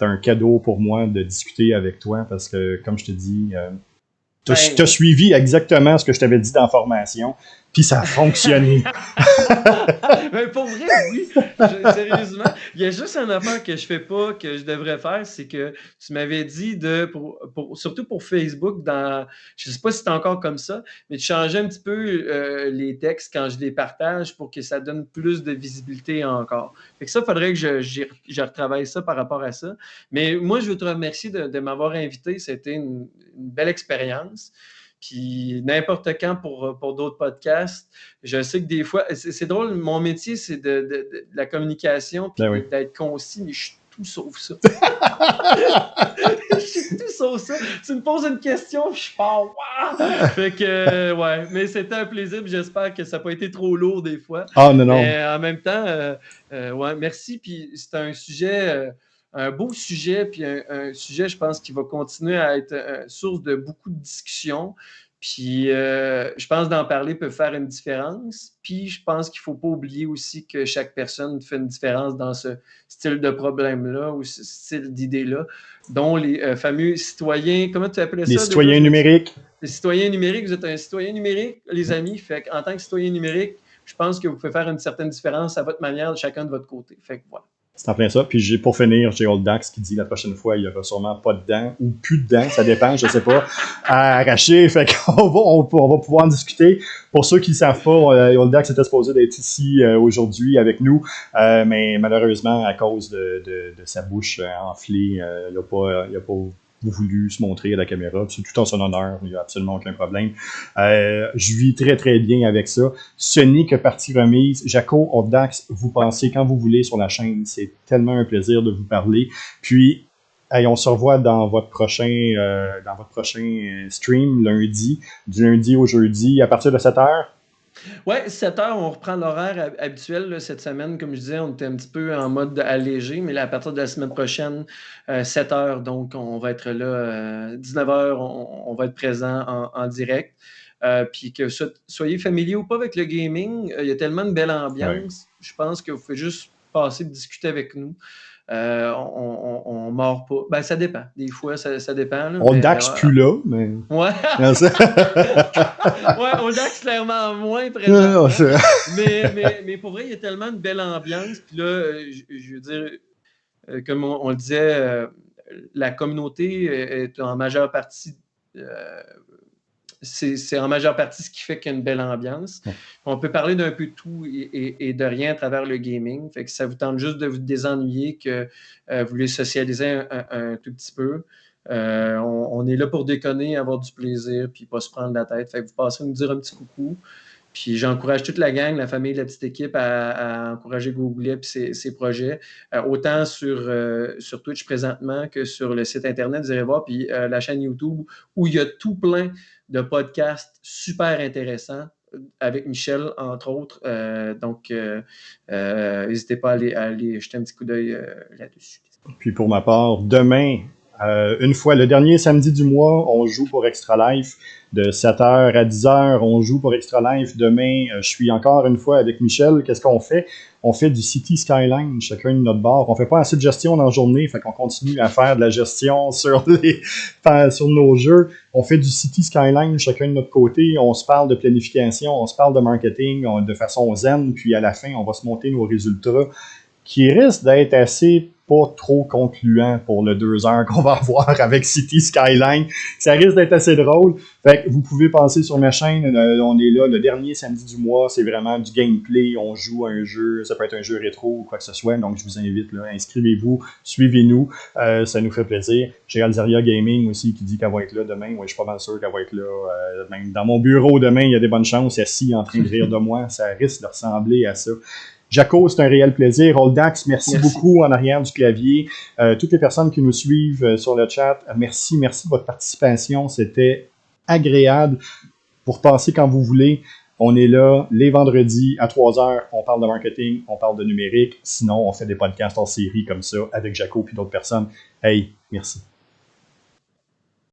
un cadeau pour moi de discuter avec toi parce que, comme je te dis, t'as suivi exactement ce que je t'avais dit dans la formation, puis ça a fonctionné. Mais pour vrai, oui. Sérieusement, il y a juste une affaire que je fais pas, que je devrais faire, c'est que tu m'avais dit surtout pour Facebook, je sais pas si c'est encore comme ça, mais de changer un petit peu les textes quand je les partage pour que ça donne plus de visibilité encore. Fait que ça, il faudrait que je retravaille ça par rapport à ça. Mais moi, je veux te remercier de m'avoir invité. C'était une belle expérience. Puis n'importe quand pour d'autres podcasts. Je sais que des fois, c'est drôle, mon métier, c'est de la communication puis d'être concis, mais je suis tout sauf ça. Je suis tout sauf ça. Tu me poses une question, je pars. Wow! Fait que, ouais, mais c'était un plaisir, puis j'espère que ça n'a pas été trop lourd des fois. Ah, non. Mais en même temps, ouais, merci. Puis c'est un sujet. Un beau sujet, puis un sujet, je pense, qui va continuer à être source de beaucoup de discussions. Puis, je pense d'en parler peut faire une différence. Puis, je pense qu'il ne faut pas oublier aussi que chaque personne fait une différence dans ce style de problème-là ou ce style d'idée-là, dont les fameux citoyens, comment tu appelais ça? Les citoyens numériques. Les citoyens numériques, vous êtes un citoyen numérique, les amis. Fait qu'en tant que citoyen numérique, je pense que vous pouvez faire une certaine différence à votre manière, chacun de votre côté. Fait que voilà. C'est en plein ça. Puis pour finir, j'ai Old Dax qui dit la prochaine fois, il n'y aura sûrement pas de dents ou plus de dents, ça dépend, je sais pas, à arracher. Fait qu'on va pouvoir en discuter. Pour ceux qui ne savent pas, Old Dax était supposé d'être ici aujourd'hui avec nous, mais malheureusement, à cause de sa bouche enflée, il n'a pas voulu se montrer à la caméra. C'est tout en son honneur, il n'y a absolument aucun problème. Je vis très très bien avec ça. Ce n'est que partie remise. Jaco, Old Dax, vous passez quand vous voulez sur la chaîne. C'est tellement un plaisir de vous parler. Puis, on se revoit dans votre prochain stream lundi, du lundi au jeudi à partir de 7h. Oui, 7h, on reprend l'horaire habituel là, cette semaine. Comme je disais, on était un petit peu en mode allégé, mais là, à partir de la semaine prochaine, 7h, donc on va être là, 19h, on va être présent en direct. Puis que soyez familiers ou pas avec le gaming, il y a tellement de belle ambiance. Ouais. Je pense que vous pouvez juste passer et discuter avec nous. On mord pas. Ben, ça dépend. Des fois, ça dépend. Là, on Dax plus là, mais. Ouais. Ouais, on Dax clairement moins présentement. Mais pour vrai, il y a tellement de belle ambiance. Puis là, je veux dire, comme on le disait, la communauté est en majeure partie c'est en majeure partie ce qui fait qu'il y a une belle ambiance. Ouais. On peut parler d'un peu de tout et de rien à travers le gaming. Fait que ça vous tente juste de vous désennuyer, que vous voulez socialiser un tout petit peu. On est là pour déconner, avoir du plaisir, puis pas se prendre la tête. Fait que vous passez nous dire un petit coucou. Puis j'encourage toute la gang, la famille, la petite équipe à encourager Googoulet et ses projets, autant sur Twitch présentement que sur le site Internet, vous irez voir, puis la chaîne YouTube où il y a tout plein de podcasts super intéressants avec Michel, entre autres. Donc, n'hésitez pas à aller jeter un petit coup d'œil là-dessus. Puis pour ma part, demain, une fois, le dernier samedi du mois, on joue pour Extra Life de 7h à 10h. On joue pour Extra Life. Demain, je suis encore une fois avec Michel. Qu'est-ce qu'on fait? On fait du City Skyline, chacun de notre bord. On fait pas assez de gestion dans la journée, fait qu'on continue à faire de la gestion sur nos jeux. On fait du City Skyline, chacun de notre côté. On se parle de planification, on se parle de marketing de façon zen. Puis à la fin, on va se monter nos résultats qui risquent d'être assez pas trop concluant pour le 2 heures qu'on va avoir avec City Skyline. Ça risque d'être assez drôle. Fait que vous pouvez passer sur ma chaîne. On est là le dernier samedi du mois. C'est vraiment du gameplay. On joue à un jeu. Ça peut être un jeu rétro ou quoi que ce soit. Donc, je vous invite, là, inscrivez-vous, suivez-nous. Ça nous fait plaisir. J'ai Alzeria Gaming aussi qui dit qu'elle va être là demain. Ouais, je suis pas mal sûr qu'elle va être là. Même dans mon bureau demain, il y a des bonnes chances. Assis en train de rire de moi. Ça risque de ressembler à ça. Jaco, c'est un réel plaisir. Oldax, merci beaucoup en arrière du clavier. Toutes les personnes qui nous suivent sur le chat, merci de votre participation. C'était agréable. Pour passer quand vous voulez, on est là les vendredis à 3h. On parle de marketing, on parle de numérique. Sinon, on fait des podcasts en série comme ça avec Jaco et d'autres personnes. Hey, merci.